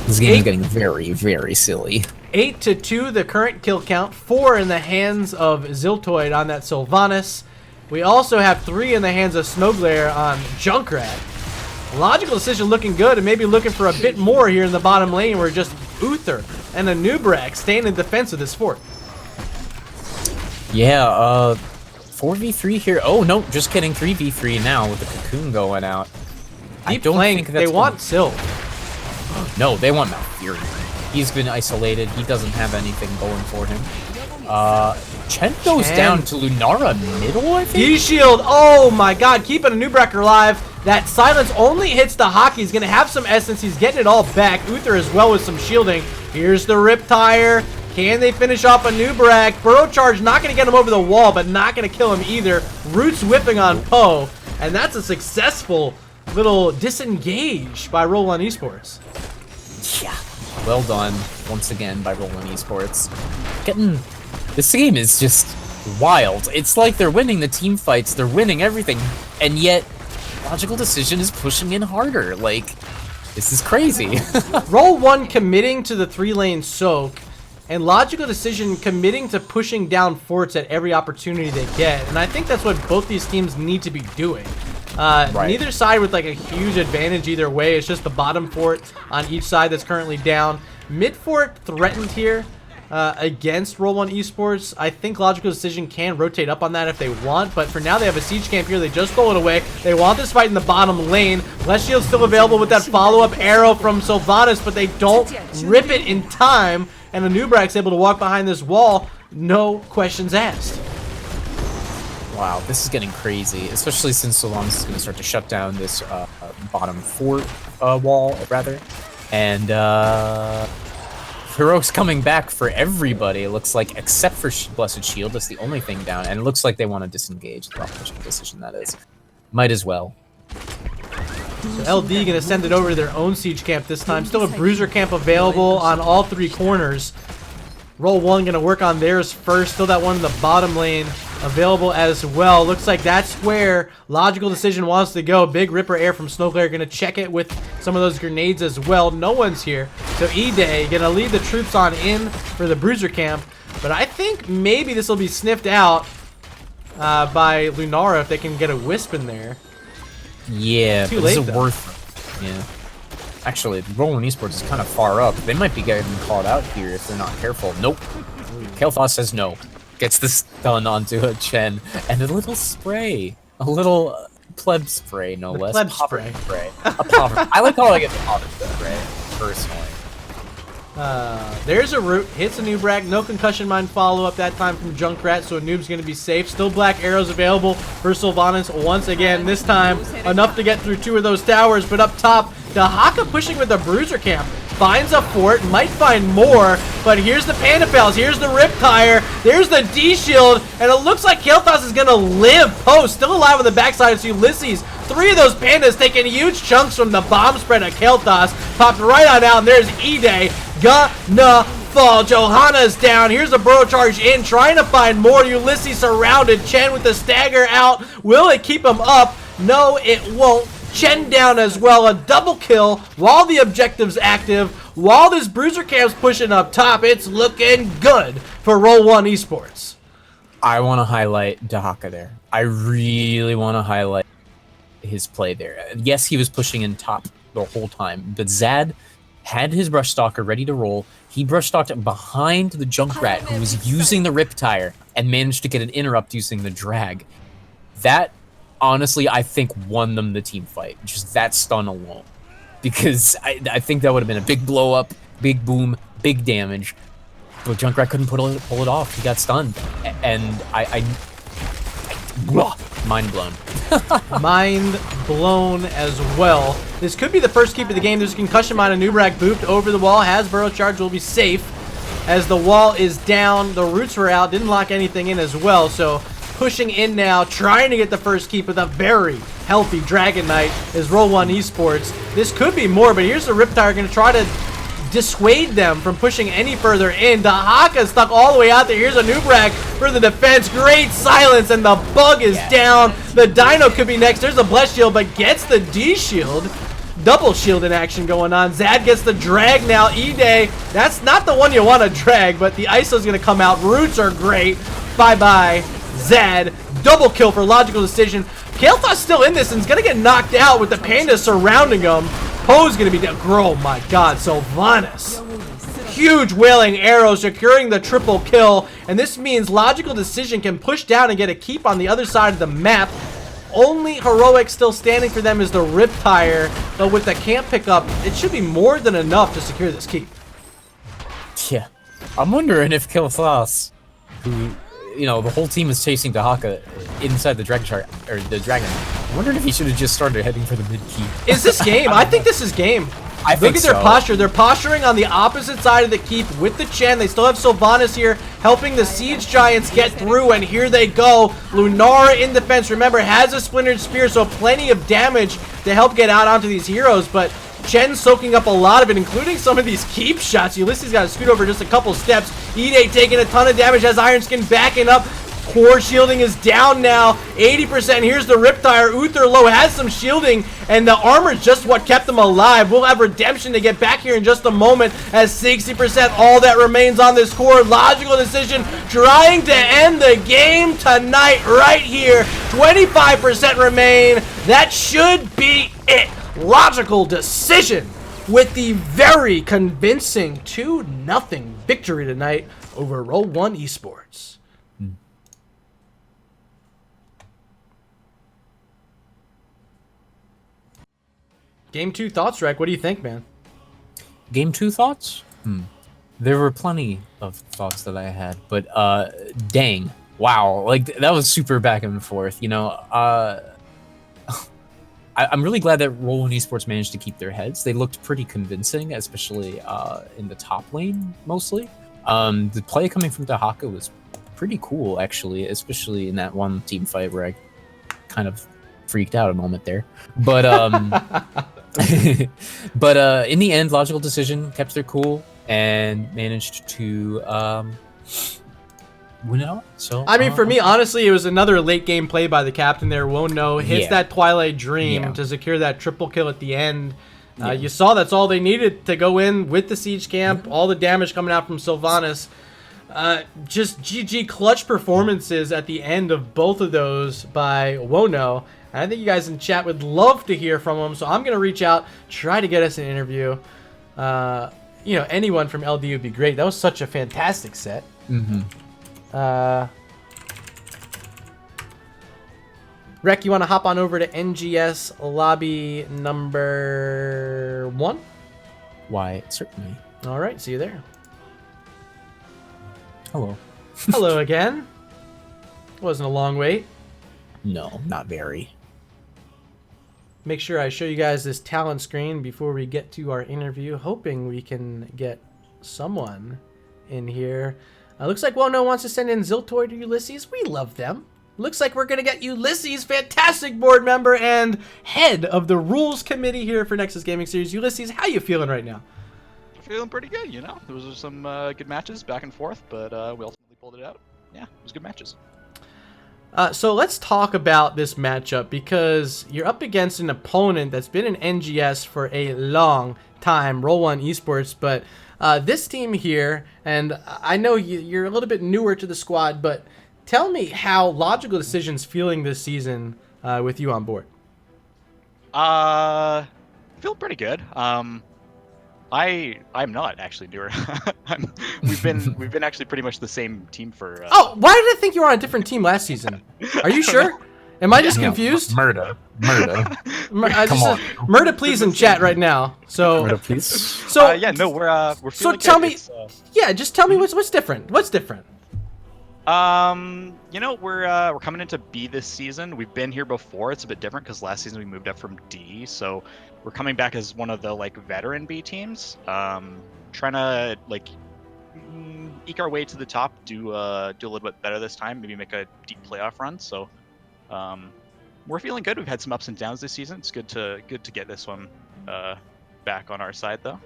This game is getting very, very silly. 8-2 the current kill count, 4 in the hands of Ziltoid on that Sylvanas. We also have 3 in the hands of Snowglare on Junkrat. Logical Decision looking good and maybe looking for a bit more here in the bottom lane where just Uther and a Nubrak staying in defense of this fort. Yeah, 4v3 here. Oh, no, just kidding. 3v3 now with the Cocoon going out. Keep playing. They want Syl. No, they want Malfurion. He's been isolated. He doesn't have anything going for him. Chen goes down to Lunara middle, I think? D-Shield. Oh my god, keeping a Nubrak alive. That silence only hits the hockey. He's going to have some essence. He's getting it all back. Uther as well with some shielding. Here's the Riptire. Can they finish off a Nubrak? Burrow Charge not going to get him over the wall, but not going to kill him either. Roots whipping on Poe. And that's a successful little disengage by Roll1Esports. Yeah. Well done, once again, by Roll1Esports. This game is just wild. It's like they're winning the team fights, they're winning everything, and yet Logical Decision is pushing in harder. Like, this is crazy. Roll1 committing to the 3-lane soak, and Logical Decision committing to pushing down forts at every opportunity they get. And I think that's what both these teams need to be doing. Neither side with like a huge advantage either way. It's just the bottom fort on each side that's currently down. Mid fort threatened here against Roll1Esports. I think Logical Decision can rotate up on that if they want, but for now they have a siege camp here. They just stole it away. They want this fight in the bottom lane. Less Shield's still available with that follow-up arrow from Sylvanas, but they don't rip it in time, and the Nubrak's able to walk behind this wall. No questions asked. Wow, this is getting crazy, especially since Sylvanas is going to start to shut down this bottom fort wall, rather. And Heroic's coming back for everybody, it looks like, except for Blessed Shield. That's the only thing down, and it looks like they want to disengage. The Logical Decision, that is. Might as well. So LD going to send it over to their own siege camp this time. Still a Bruiser camp available on all 3 corners. Roll1 going to work on theirs first. Still that one in the bottom lane available as well. Looks like that's where Logical Decision wants to go. Big Ripper Air from Snowglare going to check it with some of those grenades as well. No one's here. So E-Day going to lead the troops on in for the Bruiser camp. But I think maybe this will be sniffed out by Lunara if they can get a Wisp in there. Yeah, Too but late, this is though. worth it. Yeah. Actually, Roll1Esports is kind of far up. They might be getting called out here if they're not careful. Nope. Kael'thas says no. Gets this done onto a Chen. And a little spray. A little pleb spray, no less. Pleb Poverty spray. A poverty. I like calling it the poverty spray, personally. There's a root, hits a Nubrak, no concussion mine follow-up that time from Junkrat, so a Noob's going to be safe. Still black arrows available for Sylvanas once again, this time enough to get through 2 of those towers, but up top, Dehaka pushing with the Bruiser camp. Finds a fort, might find more, but here's the Panda Pals, here's the Riptire, there's the D-Shield, and it looks like Kael'thas is going to live. Poe still alive on the backside of Ulysses. 3 of those Pandas taking huge chunks from the bomb spread of Kael'thas. Popped right on out, and there's E-Day. Gonna fall. Johanna's down. Here's a Burrow Charge in, trying to find more. Ulysses surrounded. Chen with the stagger out. Will it keep him up? No, it won't. Chen down as well. A double kill while the objective's active. while this Bruiser Camp's pushing up top, it's looking good for Roll1Esports. I want to highlight Dahaka there. I really want to highlight his play there. Yes, he was pushing in top the whole time, but Zad had his Brush Stalker ready to roll. He Brush Stalked behind the Junkrat, who was using the Rip Tire, and managed to get an interrupt using the drag. That, honestly, I think won them the team fight. Just that stun alone. Because I think that would have been a big blow up, big boom, big damage. But Junkrat couldn't pull it off. He got stunned. And mind blown. Mind blown as well. This could be the first keep of the game. There's a concussion mine. A Nubrak booped over the wall. Has Burrow Charge, will be safe. As the wall is down, the roots were out. Didn't lock anything in as well. So pushing in now, trying to get the first keep with a very healthy Dragon Knight is Roll1Esports. This could be more, but here's the Riptire going to try to dissuade them from pushing any further in. Dahaka stuck all the way out there. Here's a Nubrak for the defense. Great silence, and the bug is down. The Dino could be next. There's a Bless Shield, but gets the D Shield. Double shield in action going on. Zad gets the drag now. E-Day, that's not the one you want to drag, but the ISO's going to come out. Roots are great. Bye-bye, Zad. Double kill for Logical Decision. Kael'Thas's still in this and is going to get knocked out with the Panda surrounding him. Poe's going to be down. Oh my god, Sylvanas. Huge wailing arrow securing the triple kill, and this means Logical Decision can push down and get a keep on the other side of the map. Only heroic still standing for them is the Riptire, but with the camp pickup, it should be more than enough to secure this keep. Yeah. I'm wondering if Kael'Thas, who, you know, the whole team is chasing Dahaka inside the Dragon Chart, or the Dragon. I'm wondering if he should have just started heading for the mid keep. Is this game? I think this is game. Look at their posture. They're posturing on the opposite side of the keep with the Chen. They still have Sylvanas here helping the Siege Giants get through, and here they go. Lunara in defense. Remember, has a Splintered Spear, so plenty of damage to help get out onto these heroes, but Chen soaking up a lot of it, including some of these keep shots. Ulysses got to scoot over just a couple steps. E-Day taking a ton of damage, has Iron Skin backing up. Core shielding is down now, 80%. Here's the Riptire. Uther low has some shielding, and the armor is just what kept them alive. We'll have Redemption to get back here in just a moment, as 60% all that remains on this core. Logical Decision trying to end the game tonight right here. 25% remain. That should be it. Logical Decision with the very convincing 2-0 victory tonight over Roll1Esports. Game 2 thoughts, Rek. What do you think, man? Game 2 thoughts? There were plenty of thoughts that I had, but dang. Wow. Like, that was super back and forth, you know. I'm really glad that Roll1Esports managed to keep their heads. They looked pretty convincing, especially in the top lane, mostly. The play coming from Dahaka was pretty cool, actually, especially in that one team fight where I kind of freaked out a moment there. But but in the end, Logical Decision kept their cool and managed to win it all. So I mean, for me, honestly, it was another late game play by the captain there. Wono hits that Twilight Dream to secure that triple kill at the end. You saw that's all they needed to go in with the siege camp. All the damage coming out from Sylvanas. Just GG clutch performances at the end of both of those by Wono. And I think you guys in chat would love to hear from him. So I'm going to reach out, try to get us an interview. You know, anyone from LD would be great. That was such a fantastic set. Rek, you want to hop on over to NGS lobby number 1? Why, certainly. All right, see you there. Hello. Hello again. Wasn't a long wait. No, not very. Make sure I show you guys this talent screen before we get to our interview, hoping we can get someone in here. Looks like Wono wants to send in Ziltoid or Ulysses. We love them. Looks like we're going to get Ulysses, fantastic board member and head of the rules committee here for Nexus Gaming Series. Ulysses, how you feeling right now? Feeling pretty good, you know. There was some good matches back and forth, but we ultimately pulled it out. Yeah, it was good matches. So let's talk about this matchup because you're up against an opponent that's been in NGS for a long time, Roll1Esports, but this team here, and I know you're a little bit newer to the squad, but tell me how Logical Decision's feeling this season with you on board. Feel pretty good. I'm not actually newer. We've been actually pretty much the same team for. Oh, why did I think you were on a different team last season? Are you sure? Am I just confused? Murda. Murda, please in chat right now. So, Murda, please. So yeah, no, we're feeling so good. tell me, yeah, just tell me what's different. What's different? You know, we're coming into B this season. We've been here before. It's a bit different because last season we moved up from D, so we're coming back as one of the like veteran B teams. Trying to like eke our way to the top, do a little bit better this time, maybe make a deep playoff run. So, we're feeling good. We've had some ups and downs this season. It's good to get this one back on our side though.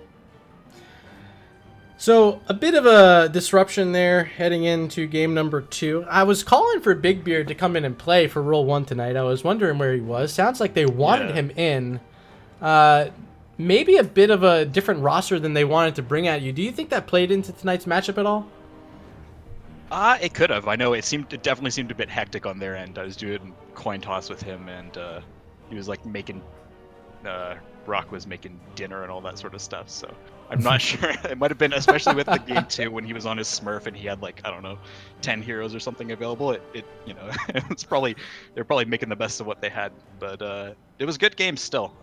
So, a bit of a disruption there heading into game number 2. I was calling for Big Beard to come in and play for Roll1 tonight. I was wondering where he was. Sounds like they wanted him in. Maybe a bit of a different roster than they wanted to bring at you. Do you think that played into tonight's matchup at all? It could have. I know it definitely seemed a bit hectic on their end. I was doing coin toss with him, and he was like making Rock was making dinner and all that sort of stuff. So I'm not sure. It might have been, especially with the game 2 when he was on his Smurf and he had like, I don't know, 10 heroes or something available. It you know, they're probably making the best of what they had. But it was a good game still.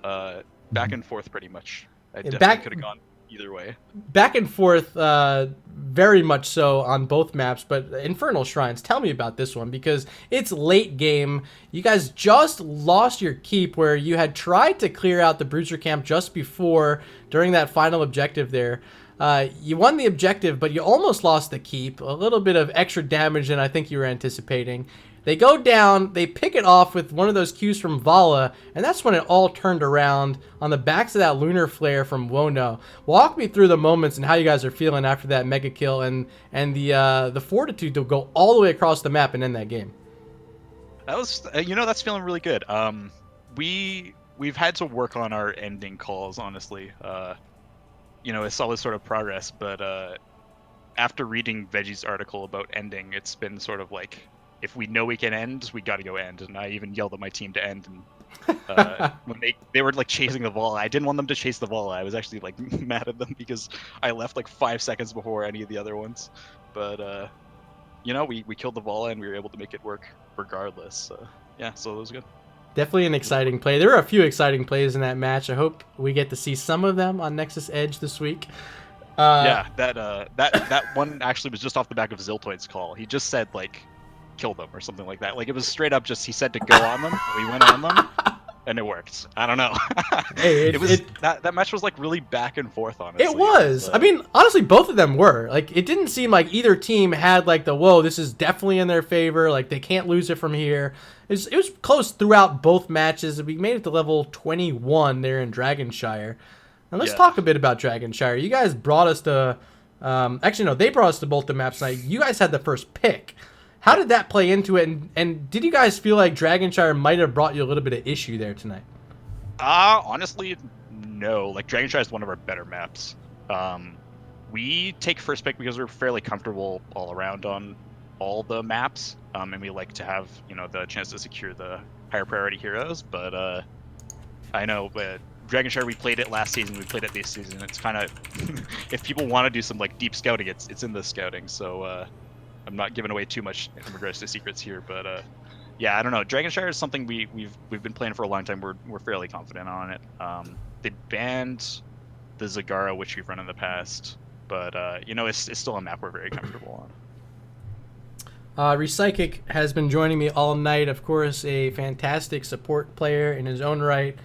Back and forth pretty much. I definitely could have gone either way. Back and forth, very much so on both maps. But Infernal Shrines, tell me about this one because it's late game. You guys just lost your keep where you had tried to clear out the Bruiser camp just before during that final objective there. You won the objective, but you almost lost the keep. A little bit of extra damage than I think you were anticipating. They go down, they pick it off with one of those Qs from Vala, and that's when it all turned around on the backs of that Lunar Flare from Wono. Walk me through the moments and how you guys are feeling after that mega kill and the fortitude to go all the way across the map and end that game. That was, that's feeling really good. We've had to work on our ending calls, honestly. It's solid sort of progress, but after reading Veggie's article about ending, it's been sort of like, if we know we can end, we gotta go end. And I even yelled at my team to end. And when they were like chasing the Vala, I didn't want them to chase the Vala. I was actually like mad at them because I left like 5 seconds before any of the other ones. But we killed the Vala and we were able to make it work regardless. So it was good. Definitely an exciting play. There were a few exciting plays in that match. I hope we get to see some of them on Nexus Edge this week. That one actually was just off the back of Ziltoid's call. He just said like, kill them or something like that. Like it was straight up just he said to go on them. We went on them and it worked. I don't know. That match was like really back and forth, honestly. It was. I mean, honestly, both of them were. Like it didn't seem like either team had like the whoa, this is definitely in their favor. Like they can't lose it from here. It was close throughout both matches. We made it to level 21 there in Dragonshire. And let's talk a bit about Dragonshire. You guys brought us to actually no, they brought us to both the maps tonight. You guys had the first pick. How did that play into it, and did you guys feel like Dragonshire might have brought you a little bit of issue there tonight? Honestly, no. Like, Dragonshire is one of our better maps. We take first pick because we're fairly comfortable all around on all the maps, and we like to have, the chance to secure the higher priority heroes, but I know, but Dragonshire, we played it last season, we played it this season. It's kind of, if people want to do some, like, deep scouting, it's in the scouting, so, I'm not giving away too much in regards to secrets here, but I don't know. Dragonshire is something we've been playing for a long time. We're fairly confident on it. They banned the Zagara, which we've run in the past, but it's still a map we're very comfortable on. Recychic has been joining me all night. Of course, a fantastic support player in his own right.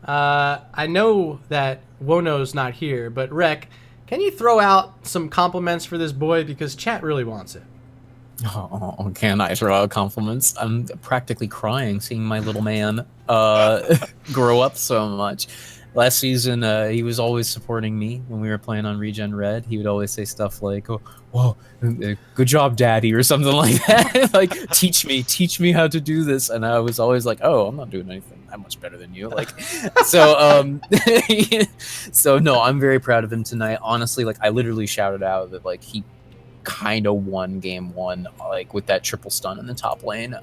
I know that Wono's not here, but Rek, can you throw out some compliments for this boy because chat really wants it? Oh, can I throw out compliments? I'm practically crying seeing my little man grow up so much. last season, he was always supporting me when we were playing on Regen Red. He would always say stuff like, "Oh, whoa, good job, Daddy," or something like that. Like, teach me how to do this. And I was always like, "Oh, I'm not doing anything that much better than you." Like, so so no, I'm very proud of him tonight. Honestly, like I literally shouted out that like he kind of won game one, like with that triple stun in the top lane.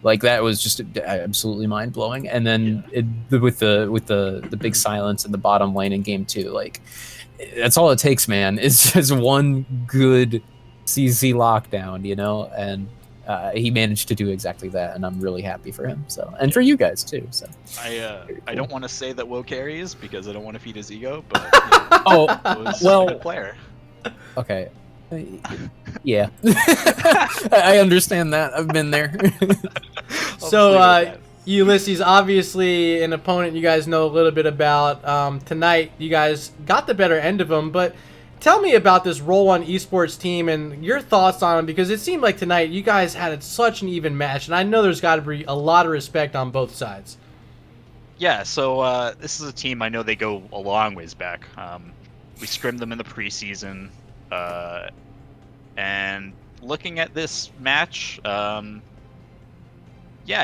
Like that was just absolutely mind blowing. And then with the big silence in the bottom lane in game two, like that's all it takes, man. It's just one good CZ lockdown, you know, and he managed to do exactly that, and I'm really happy for him. So, and for you guys too. So I don't want to say that Will carries because I don't want to feed his ego, but you know, oh was well, a good player. Okay. Yeah. I understand that. I've been there. So, Ulysses, obviously an opponent you guys know a little bit about. Tonight, you guys got the better end of them, but tell me about this Roll1Esports team and your thoughts on them, because it seemed like tonight you guys had such an even match, and I know there's got to be a lot of respect on both sides. Yeah, so this is a team I know they go a long ways back. We scrimmed them in the preseason. And looking at this match, yeah,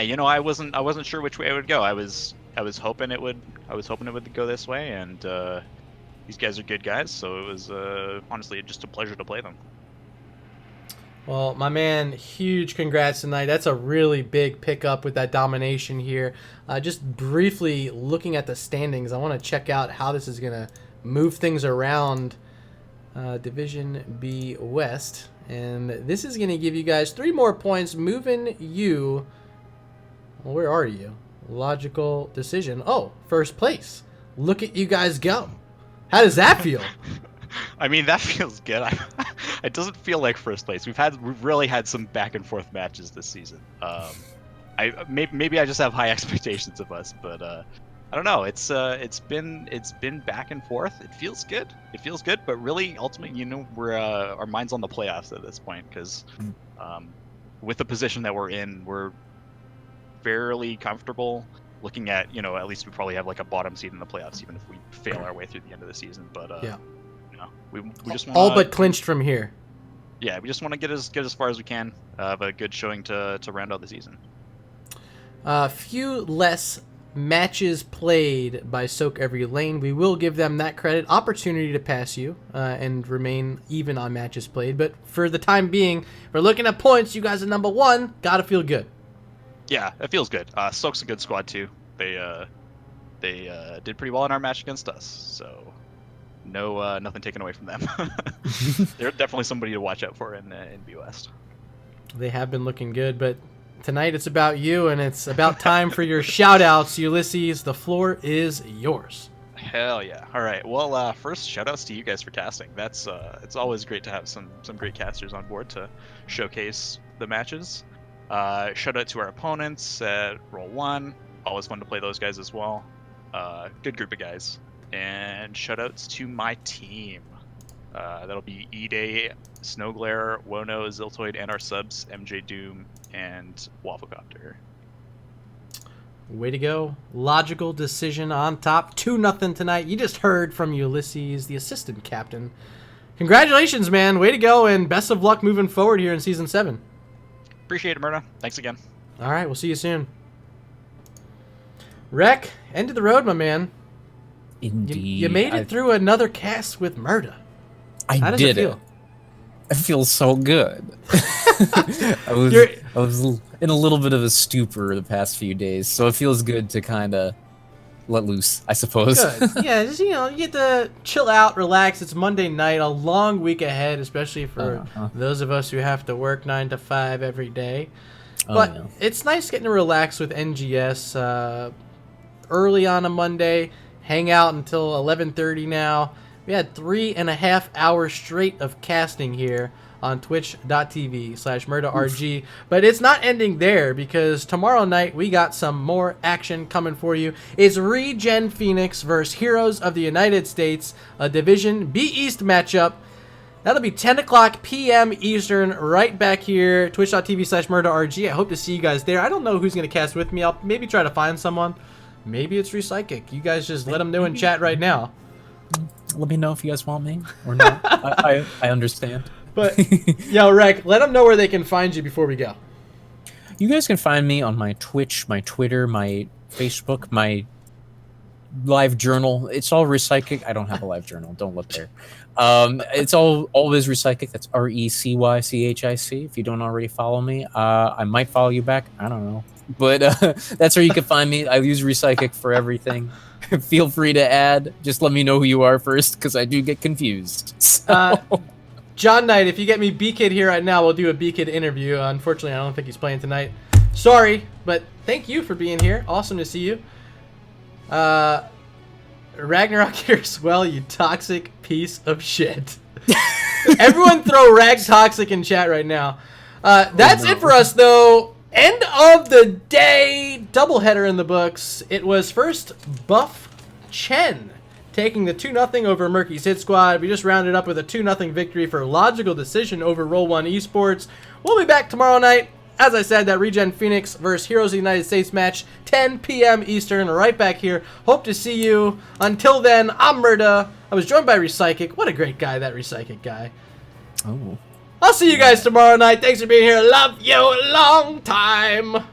you know, I wasn't sure which way it would go. I was hoping it would go this way, and these guys are good guys, so it was honestly just a pleasure to play them. Well, my man, huge congrats tonight. That's a really big pickup with that domination here. Just briefly looking at the standings, I want to check out how this is going to move things around Division B West. And this is going to give you guys 3 more points, moving you... Well, where are you? Logical decision. Oh, first place. Look at you guys go. How does that feel? I mean, that feels good. It doesn't feel like first place. We've really had some back and forth matches this season. Maybe I just have high expectations of us, but I don't know. It's been back and forth. It feels good. But really, ultimately, you know, we're our mind's on the playoffs at this point, because with the position that we're in, we're fairly comfortable. Looking at, you know, at least we probably have like a bottom seed in the playoffs, even if we fail our way through the end of the season. But yeah, you know, we just want all but clinched from here. Yeah, we just want to get as far as we can. Have a good showing to round out the season. Few less matches played by Soak Every Lane. We will give them that credit. Opportunity to pass you and remain even on matches played. But for the time being, we're looking at points. You guys are number 1. Gotta feel good. Yeah, it feels good. Soak's a good squad too. They did pretty well in our match against us. So no nothing taken away from them. They're definitely somebody to watch out for in B West. They have been looking good, but tonight it's about you, and it's about time for your shout-outs. Ulysses, the floor is yours. Hell yeah. All right. Well, first, shout-outs to you guys for casting. That's it's always great to have some great casters on board to showcase the matches. Shout-out to our opponents at Roll1. Always fun to play those guys as well. Good group of guys. And shout-outs to my team. That'll be E-Day, Snowglare, Wono, Ziltoid, and our subs, MJ Doom, and Wafflecopter. Way to go. Logical decision on top. 2-0 tonight. You just heard from Ulysses, the assistant captain. Congratulations, man. Way to go, and best of luck moving forward here in Season 7. Appreciate it, Myrna. Thanks again. All right, we'll see you soon. Rec, end of the road, my man. Indeed. You made it through another cast with Murda. How does it feel? It feels so good. I was in a little bit of a stupor the past few days, so it feels good to kind of let loose, I suppose. Good. Yeah, just, you know, you get to chill out, relax. It's Monday night, a long week ahead, especially for those of us who have to work 9 to 5 every day. But it's nice getting to relax with NGS early on a Monday, hang out until 11:30 now. We had 3.5 hours straight of casting here on twitch.tv/MurdaRG. But it's not ending there, because tomorrow night we got some more action coming for you. It's Regen Phoenix versus Heroes of the United States, a Division B East matchup. That'll be 10 o'clock p.m. Eastern, right back here, twitch.tv/MurdaRG. I hope to see you guys there. I don't know who's going to cast with me. I'll maybe try to find someone. Maybe it's Recychic. You guys just let them know in chat right now. Let me know if you guys want me or not. I understand. But, yo, Rec, let them know where they can find you before we go. You guys can find me on my Twitch, my Twitter, my Facebook, my live journal. It's all Recychic. I don't have a live journal. Don't look there. It's always Recychic. That's RECYCHIC. If you don't already follow me, I might follow you back. I don't know. But that's where you can find me. I use Recychic for everything. Feel free to add. Just let me know who you are first, because I do get confused. So. John Knight, if you get me B-Kid here right now, we'll do a B-Kid interview. Unfortunately, I don't think he's playing tonight. Sorry, but thank you for being here. Awesome to see you. Ragnarok here as well, you toxic piece of shit. Everyone throw Rag Toxic in chat right now. That's it for us, though. End of the day. Doubleheader in the books. It was first Buff Chen taking the 2-0 over Murky's Hit Squad. We just rounded up with a 2-0 victory for Logical Decision over Roll1Esports. We'll be back tomorrow night. As I said, that Regen Phoenix versus Heroes of the United States match, 10 p.m. Eastern, right back here. Hope to see you. Until then, I'm Murda. I was joined by Recychic. What a great guy, that Recychic guy. Oh. I'll see you guys tomorrow night. Thanks for being here. Love you a long time.